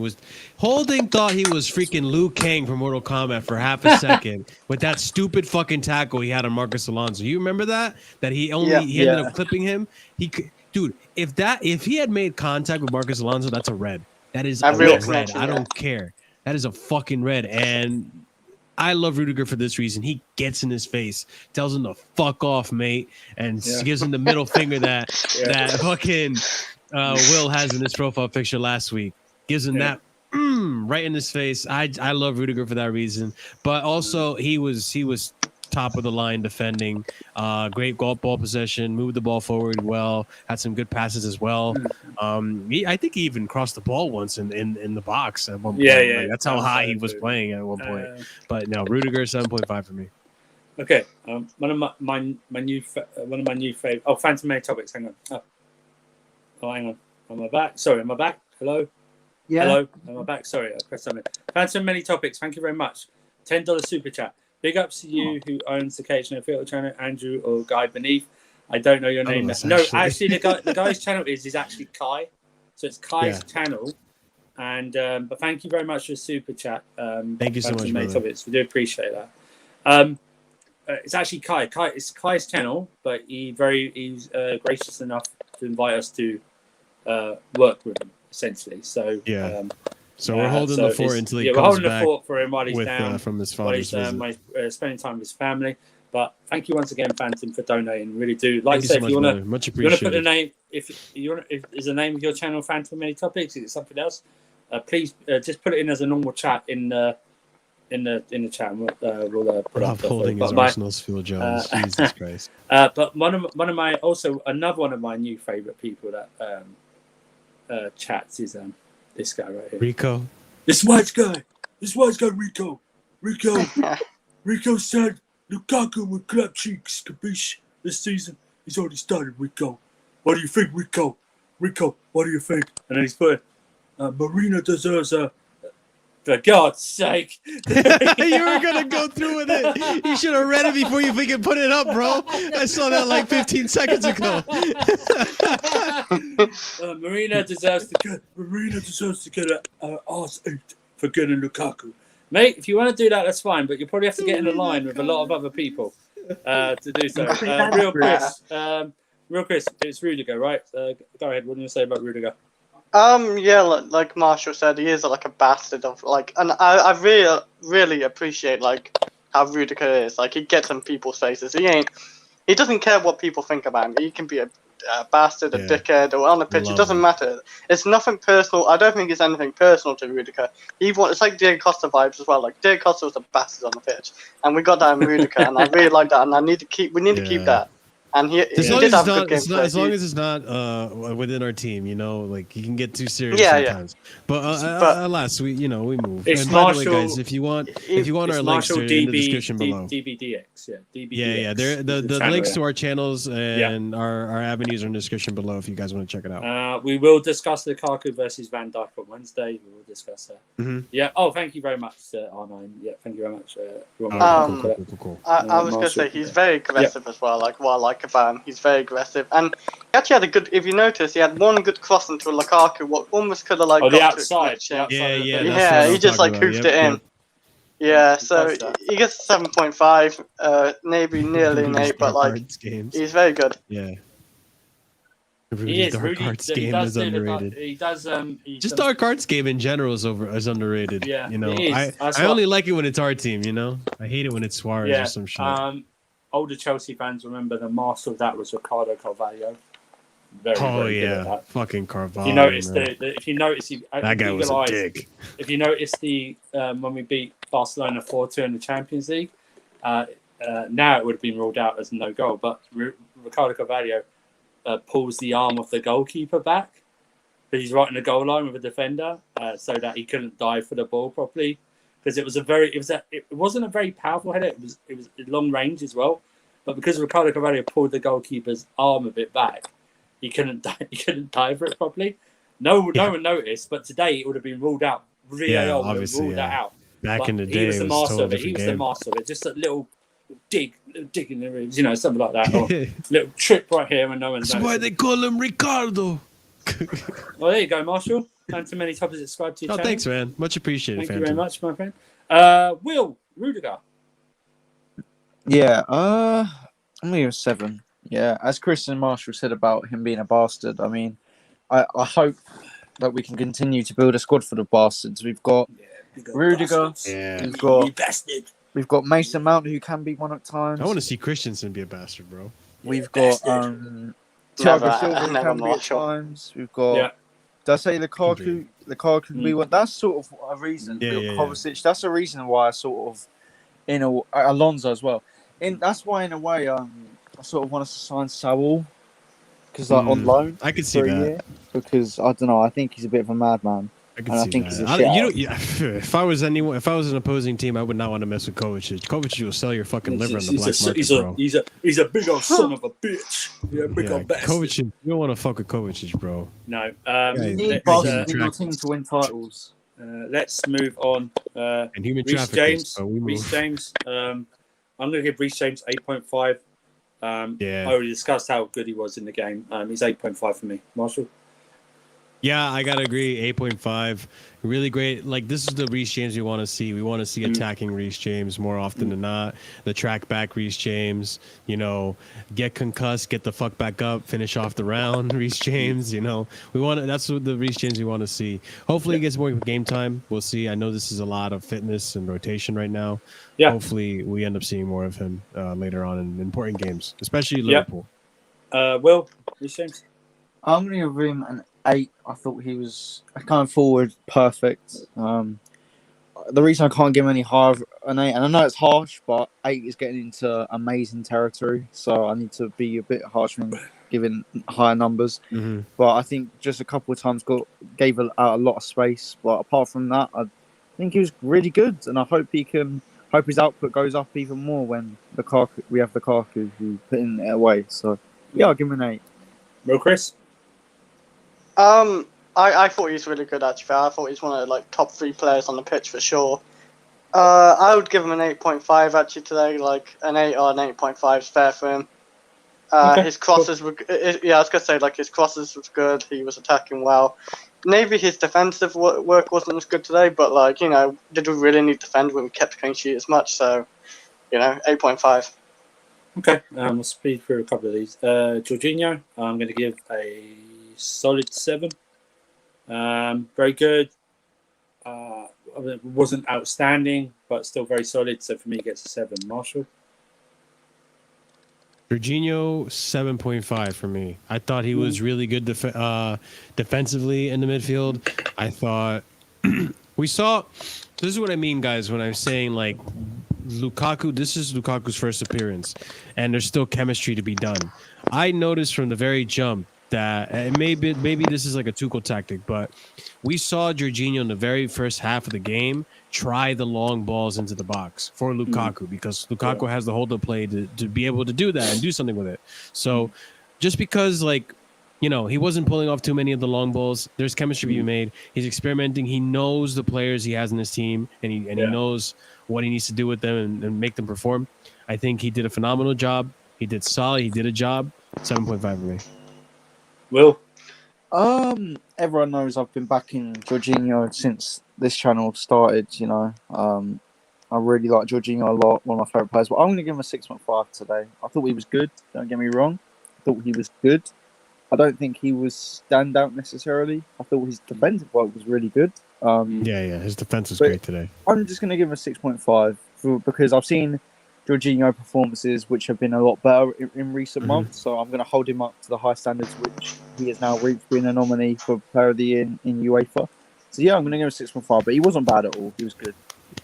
thought he was freaking Liu Kang from Mortal Kombat for half a second with that stupid fucking tackle he had on Marcus Alonso. You remember that? That he ended up clipping him. Dude, if he had made contact with Marcus Alonso, that's a red. That is a red. I don't care. That is a fucking red. And I love Rudiger for this reason. He gets in his face, tells him to fuck off, mate, and gives him the middle finger that fucking Will has in his profile picture last week. Gives him that right in his face. I love Rudiger for that reason. But also he was top of the line defending, great ball possession, moved the ball forward well, had some good passes as well. I think he even crossed the ball once in the box at one point. That's how high he was playing at one point. But no, Rudiger 7.5 for me. Okay, one of my new favorite. Oh, Phantom Many Topics. Hang on. Oh, hang on. Am I back? Sorry, am I back? Hello. Yeah. Hello. Am I back? Sorry, I pressed something. Phantom Many Topics. Thank you very much. $10 super chat. Big ups to you who owns the KHN Filter channel, Andrew or Guy beneath. I don't know your name. Actually, the guy's channel is actually Kai. So it's Kai's channel. And but thank you very much for the super chat. Thank you so much, man. We do appreciate that. It's actually Kai. It's Kai's channel, but he's gracious enough to invite us to work with him, essentially. So so we're holding the fort until he comes back. We're holding the fort for him while he's down from his father's visit. Spending time with his family. But thank you once again, Phantom, for donating. Really do. Like I said, so if you want to, much put the name. If is the name of your channel Phantom Many Topics? Is it something else? Please just put it in as a normal chat in the chat. We'll put up holding his Arsenal's Phil Jones. Jesus Christ. But another one of my new favorite people that chats is this guy right here. Rico. This white guy, Rico. Rico said Lukaku with clap cheeks, capiche? This season, he's already started, Rico. What do you think, Rico? Rico, what do you think? And then he's put, Marina deserves a... For God's sake. You were going to go through with it. You should have read it before you freaking put it up, bro. I saw that like 15 seconds ago. Marina deserves to get an arse ate for getting Lukaku. Mate, if you want to do that, that's fine, but you'll probably have to get in a line with a lot of other people to do so. Real Chris, it's Rudiger, right? Go ahead. What do you say about Rudiger? Yeah, like Marshall said, he is like a bastard of like, and I really appreciate like how Rudiger is. Like, he gets in people's faces. He doesn't care what people think about him. He can be a bastard, a dickhead, or on the pitch. It doesn't matter. It's nothing personal. I don't think it's anything personal to Rudiger. It's like Diego Costa vibes as well. Like, Diego Costa was a bastard on the pitch, and we got that in Rudiger, and I really like that. And we need to keep that. And he did have a good game. As long as it's not within our team, you know, like he can get too serious sometimes. But alas, we move. It's and by Marshall, the way, guys, if you want our links, they're in the description below. DBDX, DBDX. Yeah. The links to our channels and our avenues are in the description below if you guys want to check it out. We will discuss Lukaku versus Van Dijk on Wednesday. We will discuss that. Mm-hmm. Yeah. Oh, thank you very much, R9. Yeah, thank you very much. Cool. I was going to say he's very aggressive as well. Like, what I like about him, he's very aggressive, and he actually had a good. If you notice, he had one good cross into Lukaku. What almost could have like. The outside. He just like hoofed it in. Yeah, so he gets 7.5, maybe nearly an 8, but like he's very good. Yeah. He is. Dark Arts game is underrated. He does. Just Dark Arts game in general is underrated. Yeah, you know, I only like it when it's our team. You know, I hate it when it's Suarez or some shit. Older Chelsea fans remember the master of that was Ricardo Carvalho. Very good at that. Fucking Carvalho. You notice that guy was a dick. If you notice when we beat Barcelona 4-2 in the Champions League, now it would have been ruled out as no goal, but Ricardo Carvalho pulls the arm of the goalkeeper back, but he's right in the goal line with a defender, so that he couldn't dive for the ball properly. Because it wasn't a very powerful header. It was long range as well, but because Ricardo Carvalho pulled the goalkeeper's arm a bit back, he couldn't dive for it properly. No one noticed, but today it would have been ruled out. VAR would have ruled that out. Back in the day, he was the master of it. He was the master of it. Just a little dig in the ribs, something like that, or little trip right here when no one. That's why they call him Ricardo. Well, there you go, Marshall. And too many times subscribe to your channel. Thanks, man. Much appreciated. Thank you very much, my friend. Will Rudiger. Yeah, I'm gonna give a 7. Yeah, as Chris and Marshall said about him being a bastard, I mean, I hope that we can continue to build a squad for the bastards. We've got Rudiger. We've got Mason Mount, who can be one at times. I want to see Christensen be a bastard, bro. We've got Thiago Silva, who can be at times. We've got. Yeah. Did I say Lukaku? Lukaku can be one. That's sort of a reason. Kovacic. That's a reason why I sort of, Alonso as well. That's why in a way, I sort of want us to sign Saul because on loan. I could see that. Year, because I don't know. I think he's a bit of a madman. I think he's a if I was an opposing team, I would not want to mess with Kovacic. Kovacic will sell your fucking liver on the black market, bro. He's a big old son of a bitch. Yeah, big old bastard. Kovacic, you don't want to fuck with Kovacic, bro. No. You need Barcelona team to win titles. Let's move on. And human Reese James. Reese James. I'm going to give Reese James 8.5. I already discussed how good he was in the game. He's 8.5 for me. Marshall. Yeah, I gotta agree. 8.5, really great. Like, this is the Reese James we want to see. We want to see attacking Reese James more often than not. The track back Reese James, get concussed, get the fuck back up, finish off the round. Reese James, that's what the Reese James we want to see. Hopefully, he gets more game time. We'll see. I know this is a lot of fitness and rotation right now. Yeah. Hopefully, we end up seeing more of him later on in important games, especially Liverpool. Will Reese James? I'm gonna give him an 8. I thought he was kind of forward perfect. The reason I can't give him any higher an 8, and I know it's harsh, but 8 is getting into amazing territory, so I need to be a bit harsh when giving higher numbers. Mm-hmm. But I think just a couple of times gave out a lot of space. But apart from that, I think he was really good, and I hope he can hope his output goes up even more when we have Lukaku who put in it away. So yeah, I'll give him an 8. Real Chris? I thought he's really good actually. I thought he's one of the top 3 players on the pitch for sure. I would give him an 8.5 actually today. Like an 8 or an 8.5 is fair for him. His crosses were, I was gonna say his crosses was good. He was attacking well. Maybe his defensive work wasn't as good today, but did we really need to defend when we kept clean sheet as much? So, 8.5. Okay, we'll speed through a couple of these. Jorginho, I'm going to give a solid 7. Very good. It wasn't outstanding, but still very solid. So for me, it gets a 7. Marshall? Jorginho, 7.5 for me. I thought he was really good defensively in the midfield. I thought we saw. This is what I mean, guys, when I'm saying Lukaku. This is Lukaku's first appearance, and there's still chemistry to be done. I noticed from the very jump that, and maybe this is like a Tuchel tactic, but we saw Jorginho in the very first half of the game try the long balls into the box for Lukaku because Lukaku has the hold-up play to be able to do that and do something with it. So just because he wasn't pulling off too many of the long balls, there's chemistry being made. He's experimenting. He knows the players he has in his team, and he knows what he needs to do with them and make them perform. I think he did a phenomenal job. He did solid. He did a job. 7.5 for me. Will? Everyone knows I've been backing Jorginho since this channel started. I really like Jorginho a lot. One of my favourite players. But I'm going to give him a 6.5 today. I thought he was good. Don't get me wrong. I thought he was good. I don't think he was standout necessarily. I thought his defensive work was really good. His defense was great today. I'm just going to give him a 6.5 because I've seen Jorginho performances which have been a lot better in recent months. So I'm going to hold him up to the high standards which he has now reached, being a nominee for Player of the Year in UEFA. So yeah, I'm going to give him a 6.5, but he wasn't bad at all. He was good.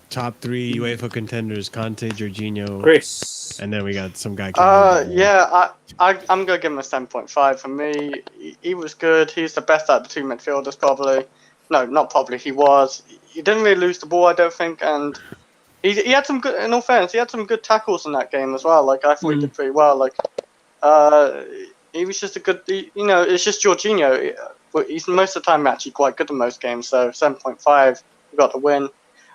Top 3 UEFA contenders: Conte, Jorginho, Chris, and then we got some guy. I'm gonna give him a 7.5. For me, he was good. He's the best out of the 2 midfielders, probably. No, not probably. He was. He didn't really lose the ball, I don't think, and he had some good. In all fairness, he had some good tackles in that game as well. I thought he did pretty well. He was just a good. It's just Jorginho. He's most of the time actually quite good in most games. So 7.5, we got the win.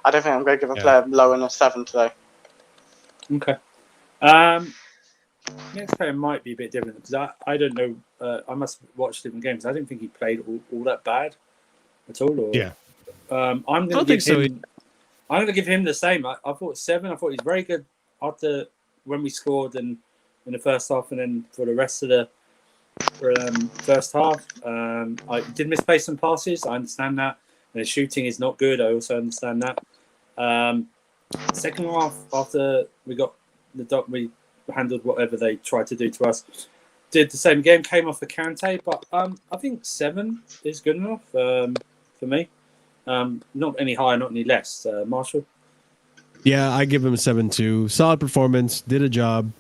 I don't think I'm going to give a player lower than a 7 today. Okay. Next player might be a bit different because I don't know. I must watch different games. I don't think he played all that bad at all. Or, I'm going to give him the same. I thought 7. I thought he was very good after when we scored and in the first half, and then for the rest of the first half. I did misplay some passes. I understand that. And the shooting is not good. I also understand that. Second half, after we got we handled whatever they tried to do to us, did the same game, came off the Kante, but I think 7 is good enough for me. Not any higher, not any less. Marshall? Yeah, I give him a 7 too. Solid performance, did a job.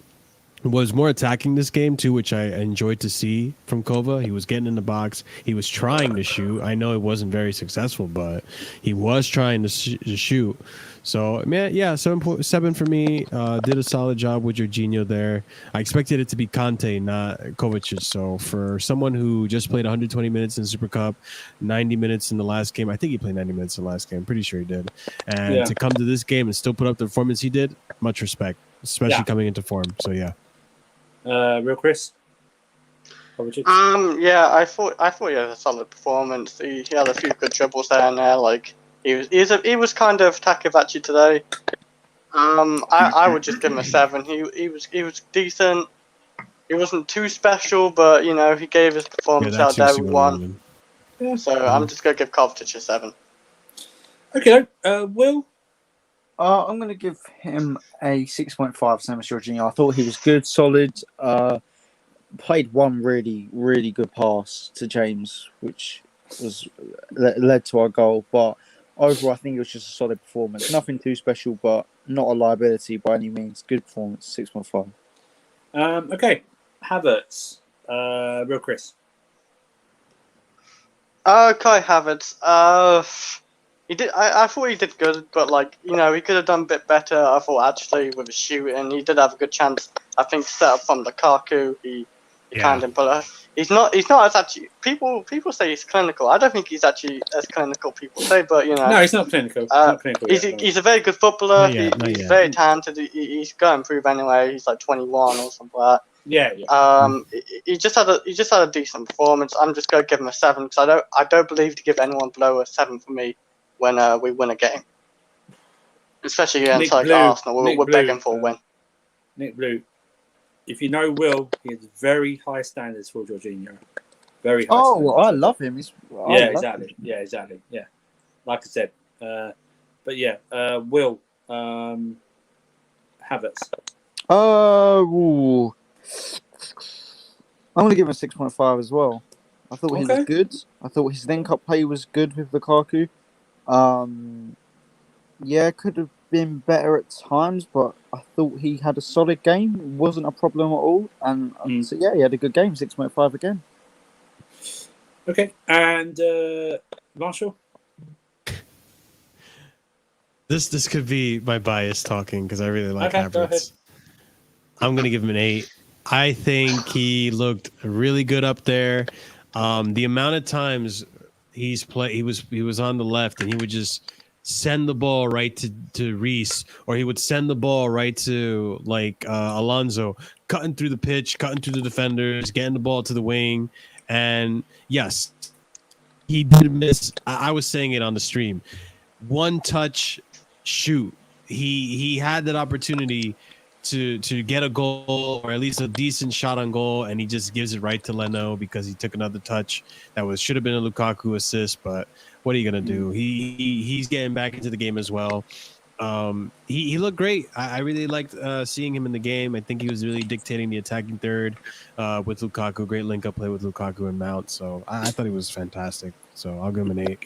Was more attacking this game too, which I enjoyed to see from Kova. He was getting in the box. He was trying to shoot. I know it wasn't very successful, but he was trying to shoot. So, man, yeah, 7.7 for me. Did a solid job with Jorginho there. I expected it to be Conte, not Kovacic. So, for someone who just played 120 minutes in Super Cup, 90 minutes in the last game, I think he played 90 minutes in the last game. Pretty sure he did. And to come to this game and still put up the performance he did, much respect, especially coming into form. So, yeah. Real Chris? I thought he had a solid performance. He had a few good dribbles there and there. He was kind of Takevachi today. I would just give him a 7. He was decent. He wasn't too special, but he gave his performance out there. We won. So I'm just gonna give Kovacic a 7. Okay, Will? I'm going to give him a 6.5, same as Jorginho. I thought he was good, solid. Played one really, really good pass to James, which was led to our goal. But overall, I think it was just a solid performance. Nothing too special, but not a liability by any means. Good performance, 6.5. Okay, Havertz. Real Chris. Kai Havertz. He did. I thought he did good, but like he could have done a bit better. I thought actually with his shooting, he did have a good chance. I think set up from Lukaku, he kind of but he's not as actually people say he's clinical. I don't think he's actually as clinical people say, but No, he's not clinical. Not clinical he's a very good footballer. He's very talented. He's going to improve anyway. He's like 21 or something like that. Yeah. He just had a decent performance. I'm just gonna give him a 7 because I don't believe to give anyone below a 7 for me when we win a game, especially against Arsenal. We're begging for a win. Nick Blue, if you know Will, he has very high standards for Jorginho. Very high. Oh, standards. I love him. Exactly. Yeah, exactly. Yeah, like I said. But yeah, Will Havertz. I'm going to give him a 6.5 as well. I thought he was good. I thought his link-up play was good with Lukaku. Could have been better at times, but I thought he had a solid game. It wasn't a problem at all. And so, he had a good game, 6.5 again. Okay, and Marshall? This could be my bias talking because I really like Havertz. I'm going to give him an 8. I think he looked really good up there. The amount of times he was on the left and he would just send the ball right to Reese, or he would send the ball right to Alonso, cutting through the pitch, cutting through the defenders, getting the ball to the wing. And yes, he did miss. I was saying it on the stream. One touch shoot. He had that opportunity to get a goal or at least a decent shot on goal, and he just gives it right to Leno because he took another touch that should have been a Lukaku assist. But what are you gonna do? He's getting back into the game as well. He looked great. I really liked seeing him in the game. I think he was really dictating the attacking third with Lukaku. Great link-up play with Lukaku and Mount. So I thought he was fantastic. So I'll give him an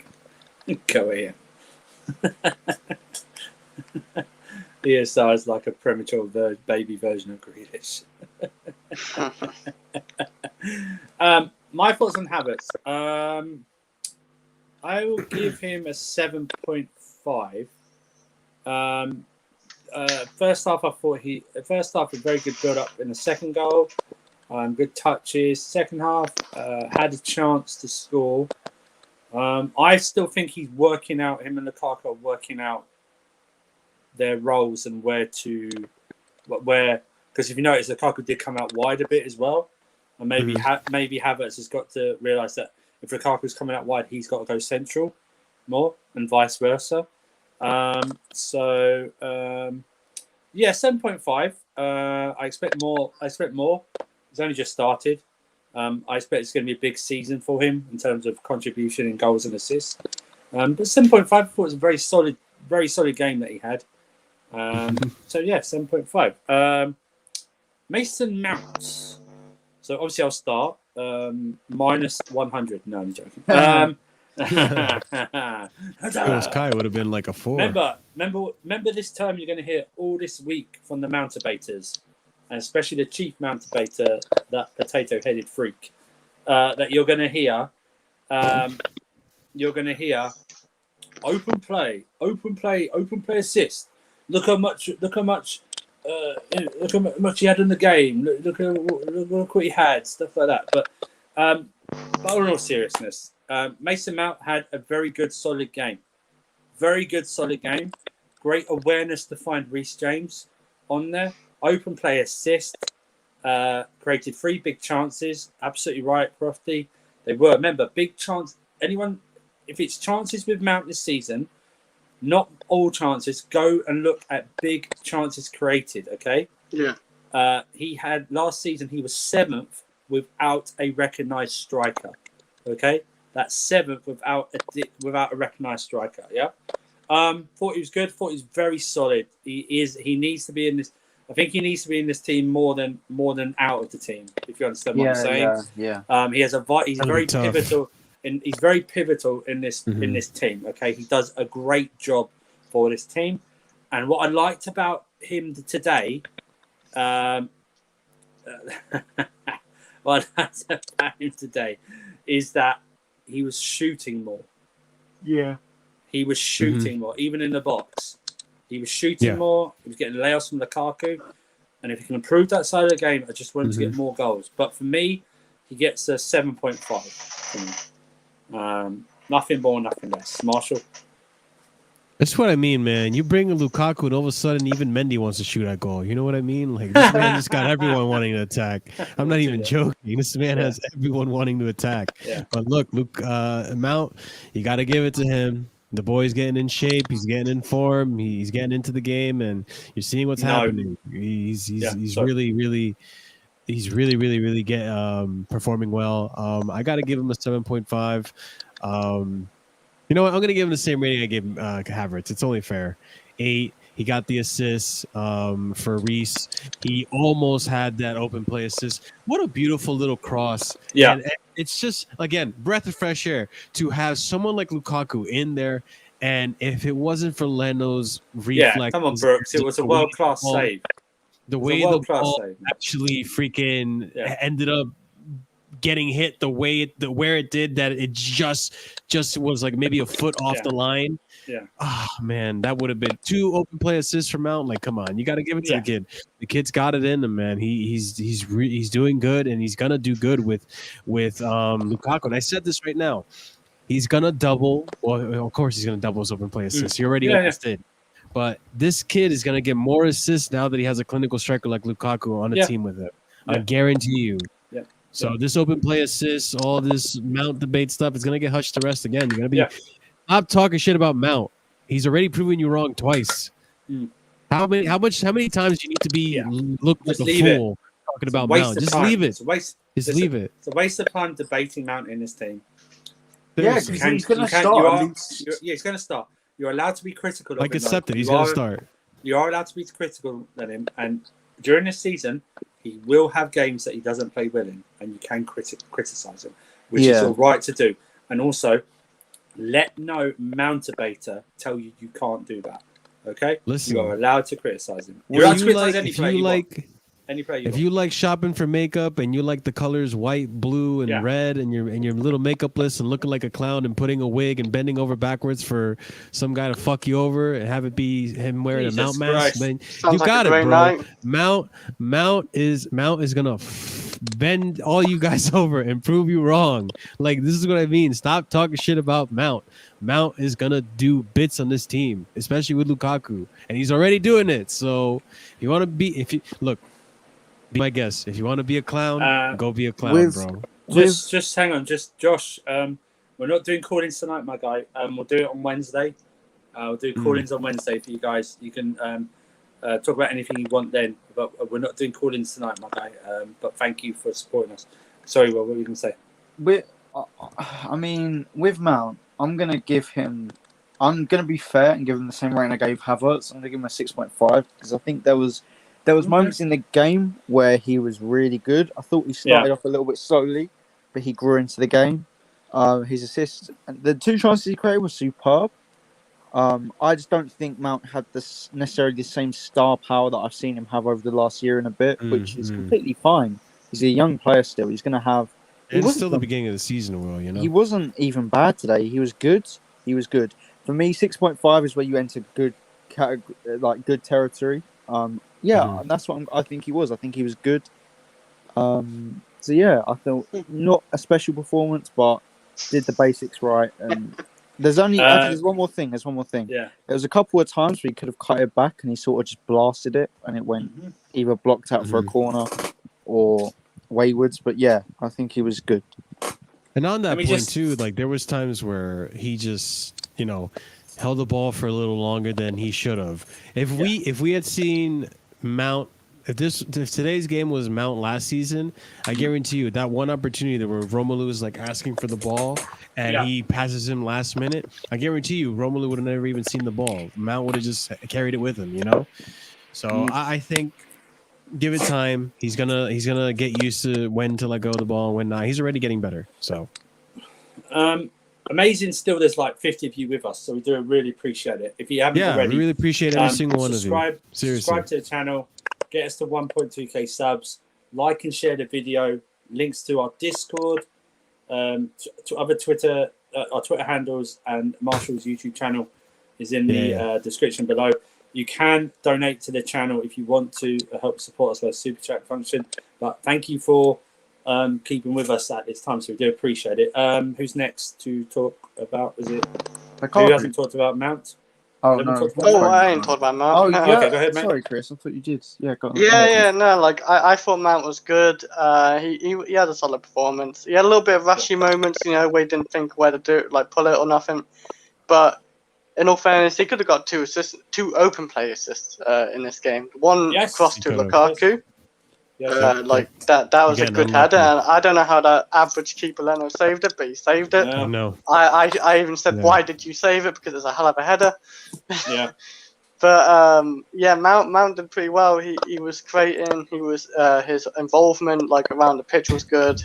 8. Go here. He sounds like a premature baby version of Grealish. My thoughts on Havertz. I will give him a 7.5. First half, I thought a very good build up in the second goal. Good touches. Second half, had a chance to score. I still think he's working out. Him and Lukaku are working out their roles and where because if you notice, Lukaku did come out wide a bit as well, and maybe Havertz has got to realise that if Lukaku's coming out wide, he's got to go central more, and vice versa. 7.5. I expect more. He's only just started. I expect it's going to be a big season for him in terms of contribution in goals and assists. But 7.5, I thought it was a very solid game that he had. 7.5. Mason Mount. So obviously I'll start. Minus 100. No, I'm joking. Kai would have been like a 4. Remember this term you're going to hear all this week from the mountebators, and especially the chief mountebator, that potato-headed freak, that you're going to hear. You're going to hear open play assist. Look how much he had in the game. Look what he had, stuff like that. But in all seriousness, Mason Mount had a very good, solid game. Great awareness to find Reese James on there. Open play assist. Created 3 big chances. Absolutely right, Crofty. They were. Remember, big chance. If it's chances with Mount this season, not all chances, go and look at big chances created, okay? Yeah. He had last season, he was 7th without a recognised striker, okay? That's 7th without a recognised striker, yeah? Thought he was good, thought he was very solid. He needs to be in this. I think he needs to be in this team more than out of the team, if you understand what I'm saying. Yeah. He's very pivotal. He's very pivotal in this team. Okay, he does a great job for this team. And what I liked about him today, is that he was shooting more. Yeah. he was shooting more, even in the box. He was shooting more. He was getting layups from Lukaku. And if he can improve that side of the game, I just want him to get more goals. But for me, he gets a 7.5. Nothing more, nothing less. Marshall? That's what I mean, man. You bring a Lukaku, and all of a sudden, even Mendy wants to shoot that goal. You know what I mean? Like, this man just got everyone wanting to attack. I'm not even joking. This man has everyone wanting to attack. Yeah. But look, Mount, you got to give it to him. The boy's getting in shape. He's getting in form. He's getting into the game, and you're seeing what's happening. He's really performing well. I got to give him a 7.5. You know what? I'm going to give him the same rating I gave Havertz. It's only fair. 8. He got the assist for Reese. He almost had that open play assist. What a beautiful little cross. Yeah. And it's just, again, breath of fresh air to have someone like Lukaku in there. And if it wasn't for Leno's reflex. Yeah, come on, Brooks. It was a world-class save. The way the ball actually freaking ended up getting hit where it did, that it just was like maybe a foot off the line. Yeah. Oh man, that would have been 2 open play assists from Mount. Like, come on, you got to give it to the kid. The kid's got it in him, man. He's doing good, and he's gonna do good with Lukaku. And I said this right now, he's gonna double. Well, of course he's gonna double his open play assists. He already almost did. But this kid is gonna get more assists now that he has a clinical striker like Lukaku on the team with him. I guarantee you. So this open play assists, all this Mount debate stuff, is gonna get hushed to rest again. You're gonna be stop talking shit about Mount. He's already proven you wrong twice. How many times do you need to be look like a fool talking about Mount? Just leave it. Just leave it. It's a waste of time debating Mount in this team. Yeah, because he's gonna start. He's gonna start. You're allowed to be critical of him. I accept it. He's gonna start. You are allowed to be critical of him, and during this season, he will have games that he doesn't play well in, and you can criticize him, which is all right to do. And also, let no Mount debater tell you can't do that. Okay? Listen, you are allowed to criticize him. You're allowed to criticize any player you want. If you like shopping for makeup and you like the colors white, blue, and red, and your little makeup list and looking like a clown and putting a wig and bending over backwards for some guy to fuck you over and have it be him wearing a Mount mask, then you got it, bro. Mount is gonna bend all you guys over and prove you wrong. Like, this is what I mean. Stop talking shit about Mount. Mount is gonna do bits on this team, especially with Lukaku, and he's already doing it. So you want to be be my guess. If you want to be a clown, go be a clown, bro. Just hang on, Josh. We're not doing call-ins tonight, my guy. We'll do it on Wednesday. We'll do call-ins on Wednesday for you guys. You can talk about anything you want then, but we're not doing call-ins tonight, my guy. But thank you for supporting us. Sorry, Will, what were you going to say? With Mount, I'm going to be fair and give him the same rating I gave Havertz. I'm going to give him a 6.5 because I think there was moments in the game where he was really good. I thought he started off a little bit slowly, but he grew into the game. His assists, the 2 chances he created were superb. I just don't think Mount had necessarily the same star power that I've seen him have over the last year and a bit, which is completely fine. He's a young player still. He's going to have... It's still the beginning of the season, Will, you know? He wasn't even bad today. He was good. For me, 6.5 is where you enter good territory. That's what I think he was. I think he was good. I thought not a special performance, but did the basics right. And there's one more thing. Yeah. There was a couple of times where he could have cut it back and he sort of just blasted it and it went either blocked out for a corner or waywards. But yeah, I think he was good. And on that point too, like there was times where he just, held the ball for a little longer than he should have. If we had seen Mount, if today's game was Mount last season, I guarantee you that one opportunity where Romelu was like asking for the ball and he passes him last minute, I guarantee you Romelu would have never even seen the ball. Mount would have just carried it with him, So I think give it time. He's gonna get used to when to let go of the ball and when not. He's already getting better. So amazing. Still, there's like 50 of you with us, so we do really appreciate it. If you haven't already, we really appreciate every single one of you. Seriously, subscribe to the channel, get us to 1.2k subs, like and share the video. Links to our Discord, to other Twitter our Twitter handles and Marshall's YouTube channel is in the description below. You can donate to the channel if you want to help support us with a super chat function. But thank you for keeping with us at this time, so we do appreciate it. Who's next to talk about? Is it who hasn't talked about Mount? Oh, no. I ain't talked about Mount. Oh, yeah. Okay, go ahead, mate. Sorry, Chris. I thought you did. Yeah, go on. No, like I thought Mount was good. He had a solid performance. He had a little bit of rushy moments, you know, where he didn't think where to do it, like pull it or nothing. But in all fairness, he could have got two open play assists in this game. One cross to Lukaku. Like that was a good header, and I don't know how that average keeper Leno saved it, but he saved it. No. I even said, why did you save it? Because it's a hell of a header. Yeah. But Mount did pretty well. He was creating. He was his involvement like around the pitch was good.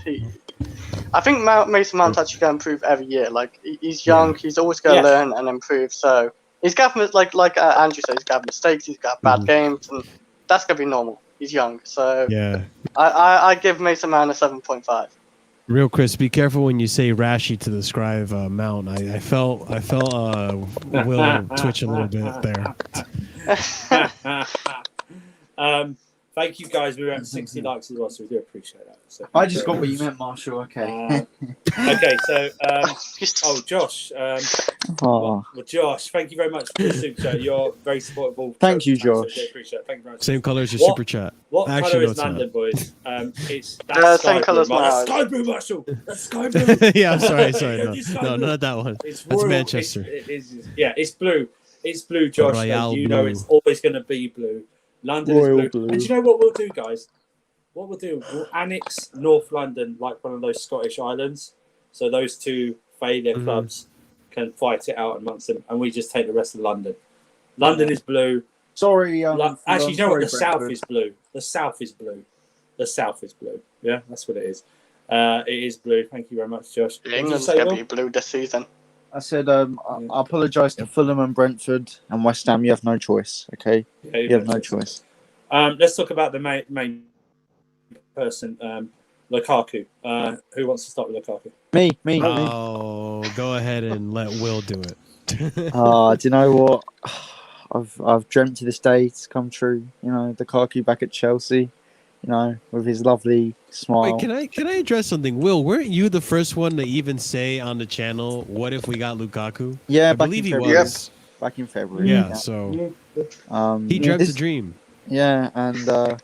I think Mason Mount's actually going to improve every year. Like he's young, he's always going to learn and improve. So he's got like Andrew said, he's got mistakes, he's got bad games, and that's going to be normal. He's young, so I give Mason Mount a 7.5. Real Chris, be careful when you say Rashi to describe Mount. I felt Will twitch a little bit there. Thank you guys. We were at 60 likes as well, so we do appreciate that. So I just got what you meant, Marshall. Okay. Okay, so Josh. Well, Josh, thank you very much for the super chat. You're very supportive. Thank you, Josh. So appreciate it. Thank you very much. Same color as your super chat. What colour is London, boys? It's that same colour as mine. Sky blue, Marshall. That's sky blue. Yeah, I'm sorry. No, not that one. That's Manchester. It's blue. It's blue, Josh. Royale you know blue. it's always going to be blue. London is blue. And do you know what we'll do, guys? What we'll do, we'll annex North London like one of those Scottish islands. So those two failure clubs can fight it out amongst them, and we just take the rest of London. London is blue. Sorry. Actually, you know what? The South is blue. The South is blue. The South is blue. Yeah, that's what it is. It is blue. Thank you very much, Josh. England's going to be blue this season. I said I apologise to Fulham and Brentford and West Ham. You have no choice, okay? Yeah, you have no choice. Let's talk about the main person, Lukaku. Who wants to start with Lukaku? Me. Oh, go ahead and let Will do it. Do you know what? I've dreamt to this day it's come true. You know, Lukaku back at Chelsea. You know, with his lovely smile. Wait, can I address something? Will, weren't you the first one to even say on the channel, "What if we got Lukaku"? Yeah, I believe he was. Yep. Back in February. Yeah, so he dreamt the dream. Yeah, and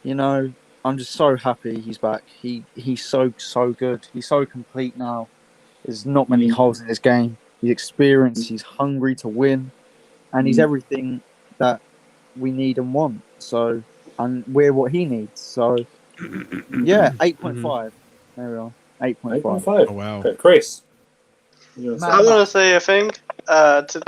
you know, I'm just so happy he's back. He's so good. He's so complete now. There's not many holes in his game. He's experienced. He's hungry to win, and he's everything that we need and want. So. And we're what he needs. So, yeah, 8.5. There we are. 8.5. Oh, wow. Okay, Chris. I want to say a thing to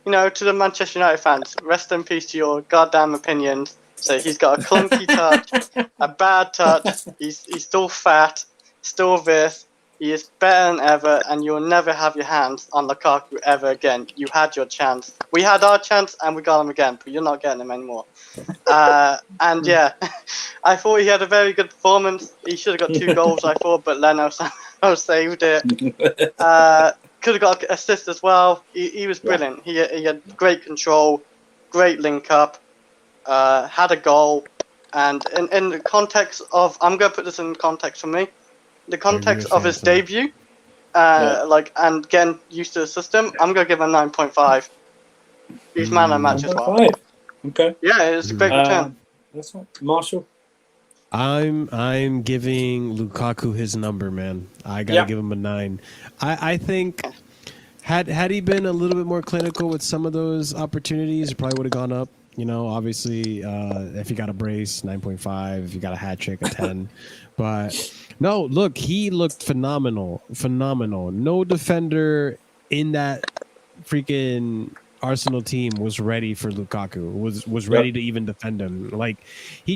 the Manchester United fans. Rest in peace to your goddamn opinions. So he's got a clunky touch, a bad touch. He's still fat, still this. He is better than ever, and you'll never have your hands on Lukaku ever again. You had your chance. We had our chance, and we got him again, but you're not getting him anymore. And yeah, I thought he had a very good performance. He should have got 2 goals, I thought, but Leno somehow saved it. Could have got an assist as well. He was brilliant. He had great control, great link up, had a goal. And in the context of, I'm going to put this in context for me. The context of his debut, and getting used to the system, I'm gonna give him 9.5. He's man of the match as well. Okay. Yeah, it's a great return. That's right. Marshall. I'm giving Lukaku his number, man. I gotta give him a 9. I think had he been a little bit more clinical with some of those opportunities, it probably would have gone up. You know, obviously, if he got a brace, 9.5. If you got a hat trick, a 10. But no, look, he looked phenomenal. No defender in that freaking Arsenal team was ready for Lukaku. Was ready to even defend him. Like he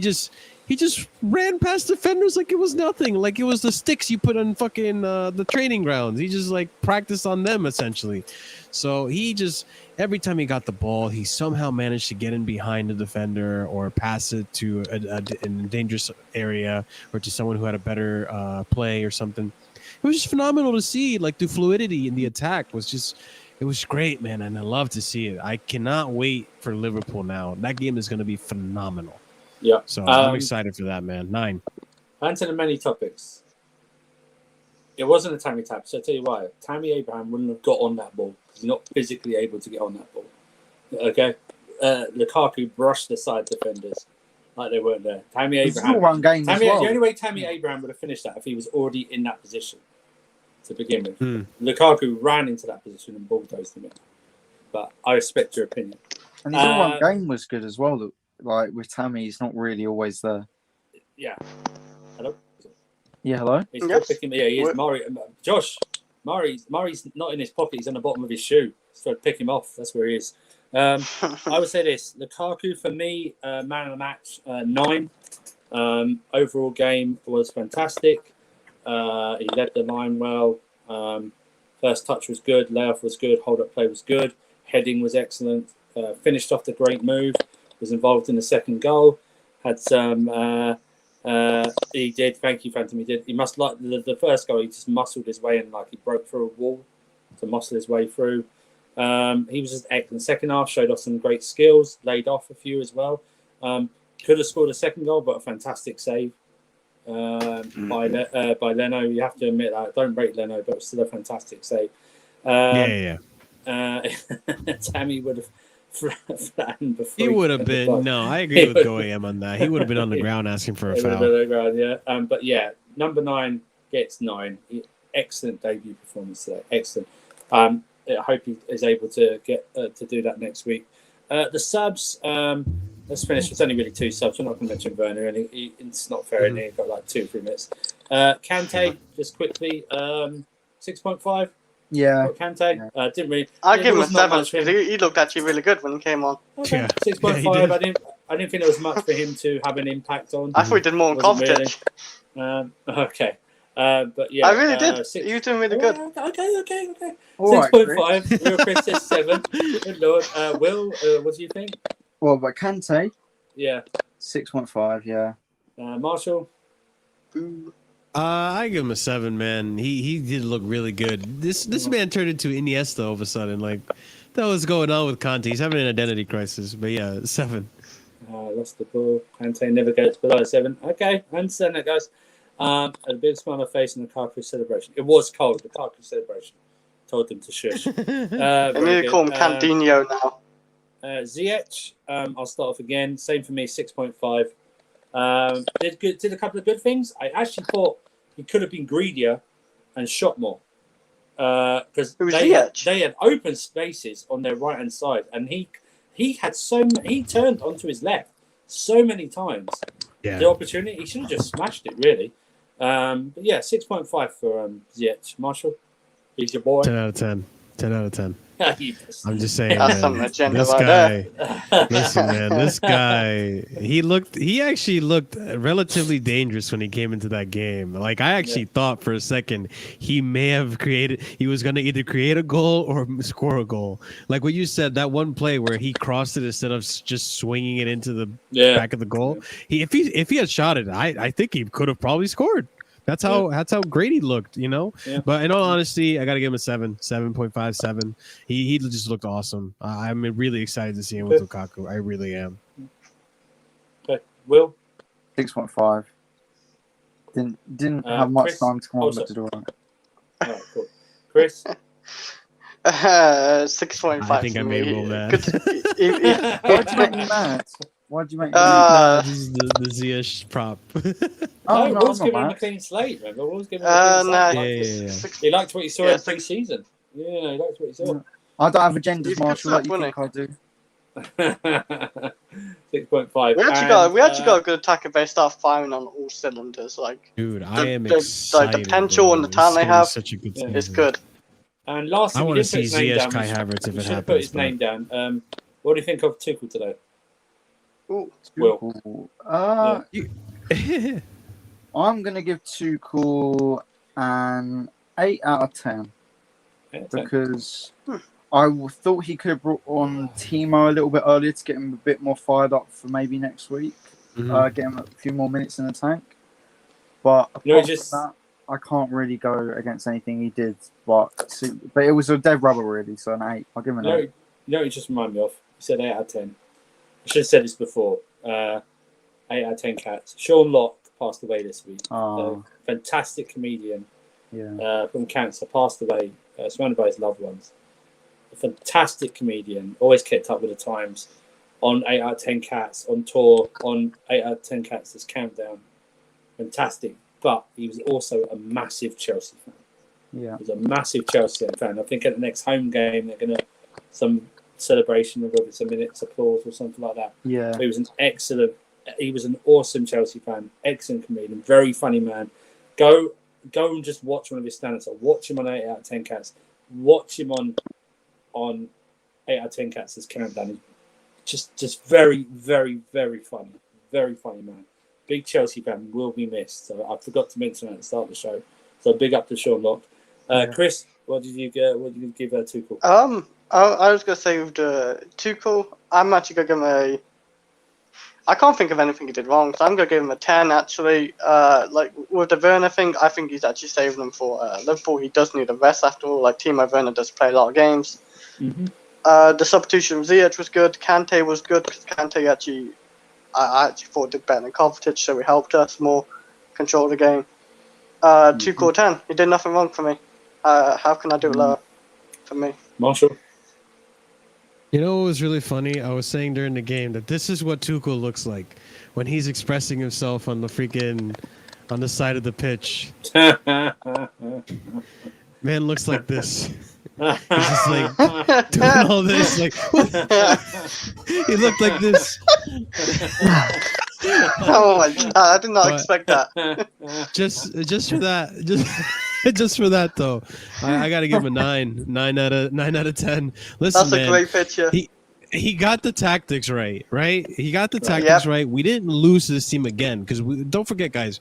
He just ran past defenders like it was nothing, like it was the sticks you put on fucking the training grounds. He just like practiced on them essentially. So he just every time he got the ball, he somehow managed to get in behind the defender or pass it to a dangerous area or to someone who had a better play or something. It was just phenomenal to see. Like the fluidity in the attack was just. It was great, man, and I love to see it. I cannot wait for Liverpool now. That game is going to be phenomenal. Yeah. So I'm excited for that, man. 9. Answer the many topics. It wasn't a Tammy tap, so I'll tell you why. Tammy Abraham wouldn't have got on that ball. He's not physically able to get on that ball. Okay? Lukaku brushed aside defenders like they weren't there. Tammy Abraham. Still one game as well. The only way Tammy Abraham would have finished that if he was already in that position to begin with. Lukaku ran into that position and bulldozed him in. But I respect your opinion. And his all-round game was good as well. Like with Tammy, he's not really always there. Yeah. Hello? Yeah, hello? He's still picking me. Yeah, he is. Josh, Murray's not in his pocket. He's on the bottom of his shoe. So I'd pick him off. That's where he is. I would say this. Lukaku, for me, man of the match, 9. Overall game was fantastic. He led the line well. First touch was good. Layoff was good. Hold-up play was good. Heading was excellent. Finished off the great move. Was involved in the second goal. Had some... he did. Thank you, Phantom. He did. He must like the first goal. He just muscled his way in, like he broke through a wall to muscle his way through. He was just excellent. Second half showed off some great skills. Laid off a few as well. Could have scored a second goal, but a fantastic save by Leno. You have to admit that. Don't rate Leno, but still a fantastic save. Tammy would have flattened before. He would have been. No, I agree with GoAM on that. He would have been on the ground asking for a foul. But yeah, number 9 gets 9. Excellent debut performance today. Excellent. I hope he is able to get to do that next week. The subs. Let's finish. It's only really 2 subs. We're not going to mention Werner. And it's not fair. He got like 2-3 minutes. Kante, just quickly. 6.5. Yeah. Kante. Didn't really. I'll give him a 7 because he looked actually really good when he came on. Okay. Yeah. 6.5. I didn't think there was much for him to have an impact on. I thought he did more on Kovacic. Really. Okay. But yeah. I really did. You were doing really good. Okay. All 6.5. Real Chris says 7. Good Lord. Will, what do you think? Well, but Kante? Yeah. 6.5, yeah. Marshall? I give him a 7, man. He did look really good. This man turned into Iniesta all of a sudden. Like, that was going on with Conte. He's having an identity crisis. But yeah, 7. Lost the ball. Kante never gets below 7. Okay, I understand that, guys. A big smile on my face in the Lukaku celebration. It was cold. The Lukaku celebration told them to shush. I need to call him Candinho now. Ziyech, I'll start off again. Same for me, 6.5. Did a couple of good things. I actually thought he could have been greedier and shot more. Because they had open spaces on their right hand side, and he turned onto his left so many times. Yeah. The opportunity, he should have just smashed it really. But yeah, 6.5 for Ziyech. Marshall, he's your boy. 10 out of 10. 10 out of 10. I'm just saying, that's man, this guy, listen, man, this guy, he actually looked relatively dangerous when he came into that game. Like, I actually thought for a second he may have he was going to either create a goal or score a goal. Like what you said, that one play where he crossed it instead of just swinging it into the back of the goal. If he had shot it, I think he could have probably scored. That's how great he looked, you know. Yeah. But in all honesty, I gotta give him a 7.5, 7. He just looked awesome. I'm really excited to see him with Lukaku. I really am. Okay, Will, 6.5. Didn't have much Chris, time to come on to do it. All right, cool. Chris, 6.5. I think I made Will mad. Why'd you make me mad? Why'd you make me mad? This is the Ziyech prop. Will's giving him a clean slate, remember? Will's giving him a clean slate. He liked what he saw in pre-season. Yeah, he liked what he saw. I don't have agendas, Marshall, like you think I do. 6.5. We actually got a good attacker. They start firing on all cylinders. Like, dude, I am excited. Like the potential and the talent they have is good. And lastly, I want to see Ziyech Kai Havertz if it happens. Put his name down. What do you think of Tuchel today? Ooh. Will. I'm going to give Tuchel an 8 out of 10 because thought he could have brought on Timo a little bit earlier to get him a bit more fired up for maybe next week. Get him a few more minutes in the tank. But apart from that, I can't really go against anything he did. But it was a dead rubber, really, so an 8. I'll give him an 8. You know what you just remind me of? You said 8 out of 10. I should have said this before. 8 out of 10 cats. Sean Locke passed away this week. Fantastic comedian from cancer, passed away, surrounded by his loved ones. A fantastic comedian, always kept up with the times. On 8 out of 10 cats, on tour, on 8 out of 10 cats, this countdown. Fantastic. But he was also a massive Chelsea fan. Yeah. He was a massive Chelsea fan. I think at the next home game, they're going to some celebration of whether it's a minute's applause or something like that. Yeah. But he was an awesome Chelsea fan, excellent comedian, very funny man. Go and just watch one of his stand-ups. Watch him on 8 out of 10 cats. Watch him on 8 out of 10 cats as countdown. Just very, very, very funny. Very funny man. Big Chelsea fan, will be missed. So I forgot to mention that at the start of the show. So big up to Sean Locke. Chris, what did you give Tuchel? I was going to say with Tuchel, I'm actually going to give him I can't think of anything he did wrong, so I'm going to give him a 10, actually. Like, with the Werner thing, I think he's actually saving them for Liverpool. He does need a rest after all. Like, Timo Werner does play a lot of games. Mm-hmm. The substitution of Ziyech was good. Kante was good, because Kante actually, I actually thought did better than Kovacic, so he helped us more control the game. Tuchel 10, he did nothing wrong for me. How can I do it lower for me? Marshall? You know what was really funny? I was saying during the game that this is what Tuchel looks like when he's expressing himself on the side of the pitch. Man looks like this. He's just like doing all this. Like he looked like this. Oh my god! I did not expect that. Just for that, just for that though, I got to give him a 9 out of 10. Listen, that's a great picture. He got the tactics right? He got the tactics right. We didn't lose this team again because don't forget, guys.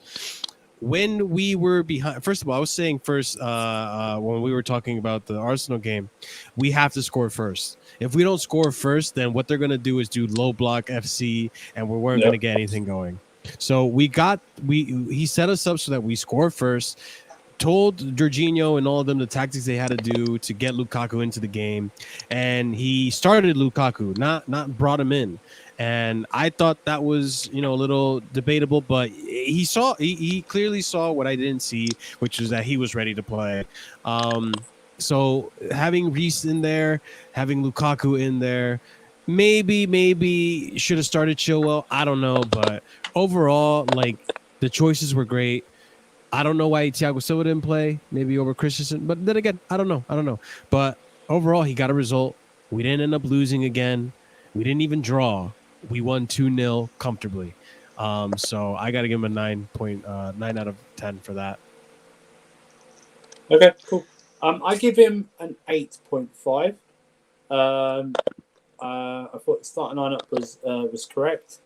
When we were behind, first of all, I was saying when we were talking about the Arsenal game, we have to score first. If we don't score first, then what they're going to do is do low block FC, and we weren't going to get anything going. So he set us up so that we score first, told Jorginho and all of them the tactics they had to do to get Lukaku into the game, and he started Lukaku, not brought him in. And I thought that was, a little debatable, but he clearly saw what I didn't see, which is that he was ready to play. So having Reese in there, having Lukaku in there, maybe should have started Chilwell. I don't know, but overall, like the choices were great. I don't know why Thiago Silva didn't play, maybe over Christensen, but then again, I don't know. But overall, he got a result. We didn't end up losing again. We didn't even draw. We won 2-0 comfortably. So I got to give him a 9 out of 10 for that. Okay, cool. I give him an 8.5. I thought the starting lineup was correct.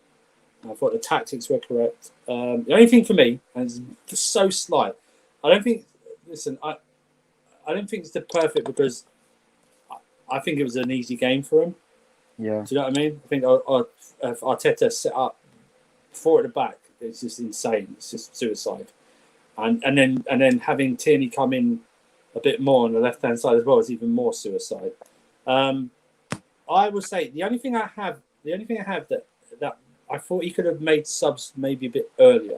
I thought the tactics were correct. The only thing for me, and it's so slight, I don't think it's the perfect because I think it was an easy game for him. Yeah. Do you know what I mean? I think Arteta set up 4 at the back. It's just insane. It's just suicide. And then having Tierney come in a bit more on the left hand side as well is even more suicide. I would say the only thing I have that I thought he could have made subs maybe a bit earlier.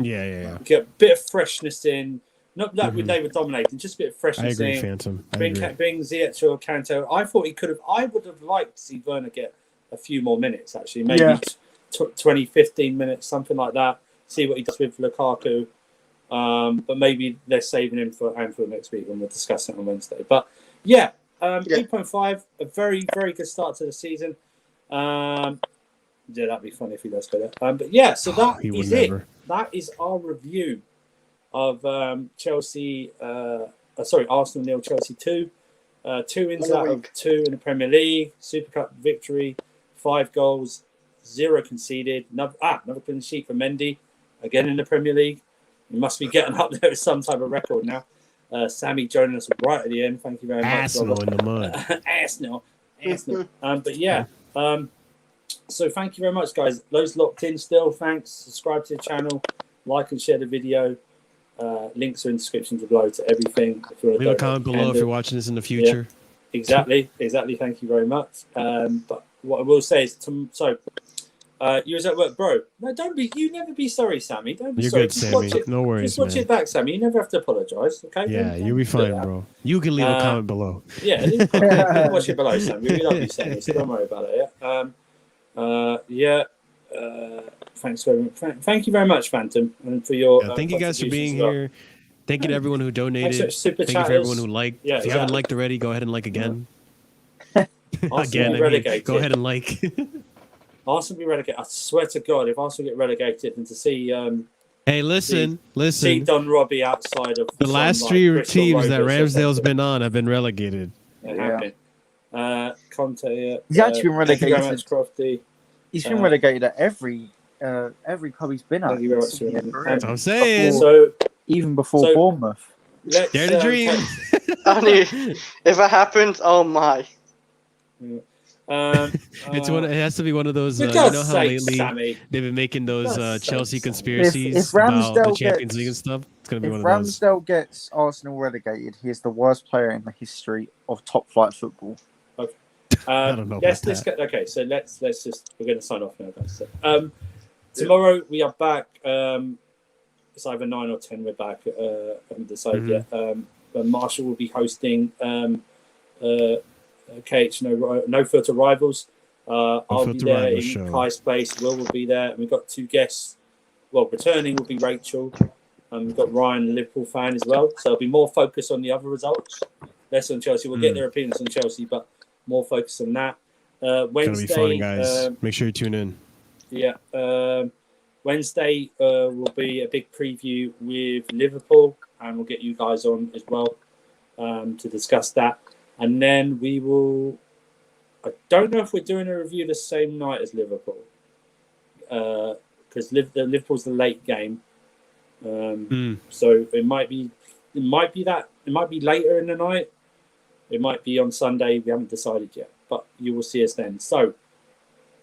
Yeah. Get a bit of freshness in. Not that they were dominating, just a bit of freshness in. I agree, Phantom. Bring Ziyech or Kanto. I would have liked to see Werner get a few more minutes, actually. Maybe 20, 15 minutes, something like that. See what he does with Lukaku. But maybe they're saving him for Anfield next week when we'll discuss it on Wednesday. But 8.5, a very, very good start to the season. That'd be funny if he does better. So that is it. That is our review of Arsenal 0, Chelsea 2. 2 wins out of 2 in the Premier League. Super Cup victory. 5 goals. 0 conceded. Another clean sheet for Mendy. again in the Premier League. You must be getting up there with some type of record now. Sammy joining us right at the end. Thank you very much. Arsenal in the mud. Arsenal. But yeah. So thank you very much, guys. Those locked in still, thanks. Subscribe to the channel, like and share the video. Links are in the description below to everything. If you want to Leave a comment below if you're watching this in the future. Yeah, exactly. Thank you very much. But what I will say is, you was at work, bro. No, don't be. You never be sorry, Sammy. Don't be sorry. You're good, Sammy. No worries, Just watch it back, Sammy. You never have to apologise. Okay? Yeah, you'll be fine, bro. You can leave a comment below. Yeah, watch it below, Sammy. We love you, Sammy. So don't worry about it. Yeah. Thanks very much. Thank you very much, Phantom, and for your. Thank you guys for being here. Thank you to everyone who donated. Thank you for everyone who liked. If you haven't liked already, go ahead and like again. Again, go ahead and like. Arsenal be relegated. I swear to God, if Arsenal get relegated, and to see. Hey, listen. See Don Robbie outside of the last three teams that Ramsdale's been on have been relegated. Conte. He's actually been relegated. Crofty. He's been relegated at every club he's been at. That's what I'm saying. So even before Bournemouth. Dare to dream. If it happens, oh my. It has to be one of those. You know how lately Sammy, they've been making those Chelsea conspiracies about the Champions League and stuff. It's gonna be one of those. If Ramsdale gets Arsenal relegated, he is the worst player in the history of top flight football. Okay. I don't know. Okay, so let's just we're going to sign off now, guys. So, tomorrow we are back. It's either 9 or 10. We're back. I haven't decided yet. Marshall will be hosting. KH no filter rivals. I'll be there in Kai's place. Will be there, and we've got two guests. Well, returning will be Rachel. We've got Ryan, a Liverpool fan as well. So there'll be more focus on the other results, less on Chelsea. We'll get their opinions on Chelsea, but more focus on that. Wednesday, it's gonna be fun, guys. Make sure you tune in. Yeah, Wednesday will be a big preview with Liverpool, and we'll get you guys on as well to discuss that. And then we will. I don't know if we're doing a review the same night as Liverpool, because Liverpool's the late game. So it might be later in the night. It might be on Sunday. We haven't decided yet, but you will see us then. So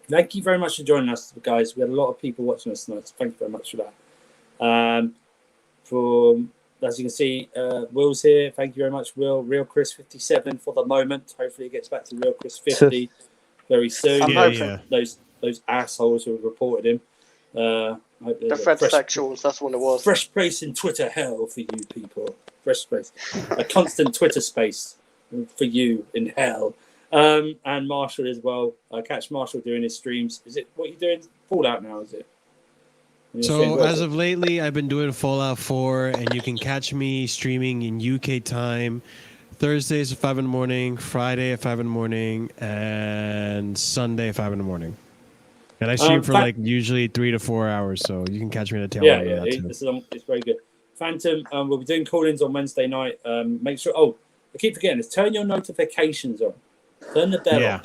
thank you very much for joining us, guys. We had a lot of people watching us tonight, so thank you very much for that. As you can see, Will's here. Thank you very much, Will. Real Chris 57 for the moment. Hopefully it gets back to Real Chris 50 very soon. Those assholes who have reported him. The Fred sexuals, that's what it was. Fresh place in Twitter hell for you people. Fresh space. A constant Twitter space for you in hell. And Marshall as well. I catch Marshall doing his streams. Is it what you're doing? Fallout now, is it? So as of lately, I've been doing Fallout 4, and you can catch me streaming in UK time Thursdays at 5 in the morning, Friday at 5 in the morning, and Sunday at 5 in the morning. And I stream for usually 3 to 4 hours, so you can catch me at the tail end of that too. It's very good. Phantom, we'll be doing call-ins on Wednesday night. Make sure. Oh, I keep forgetting this. Turn your notifications on. Turn the bell on.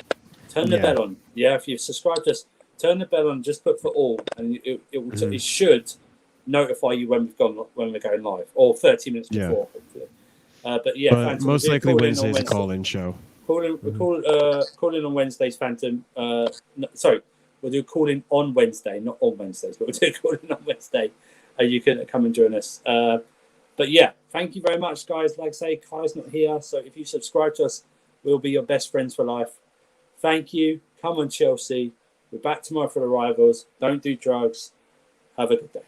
Turn the bell on. Yeah, if you've subscribed to us, turn the bell on. Just put for all, and it should notify you when we're going live, or 30 minutes before. Hopefully. But Phantom, most likely Wednesday's a call-in show. Call in on Wednesdays, Phantom. Sorry. We'll do a call-in on Wednesday, not on Wednesdays, but we'll do a call-in on Wednesday. You can come and join us. But yeah, thank you very much, guys. Like I say, Kai's not here, so if you subscribe to us, we'll be your best friends for life. Thank you. Come on, Chelsea. We're back tomorrow for the rivals. Don't do drugs. Have a good day.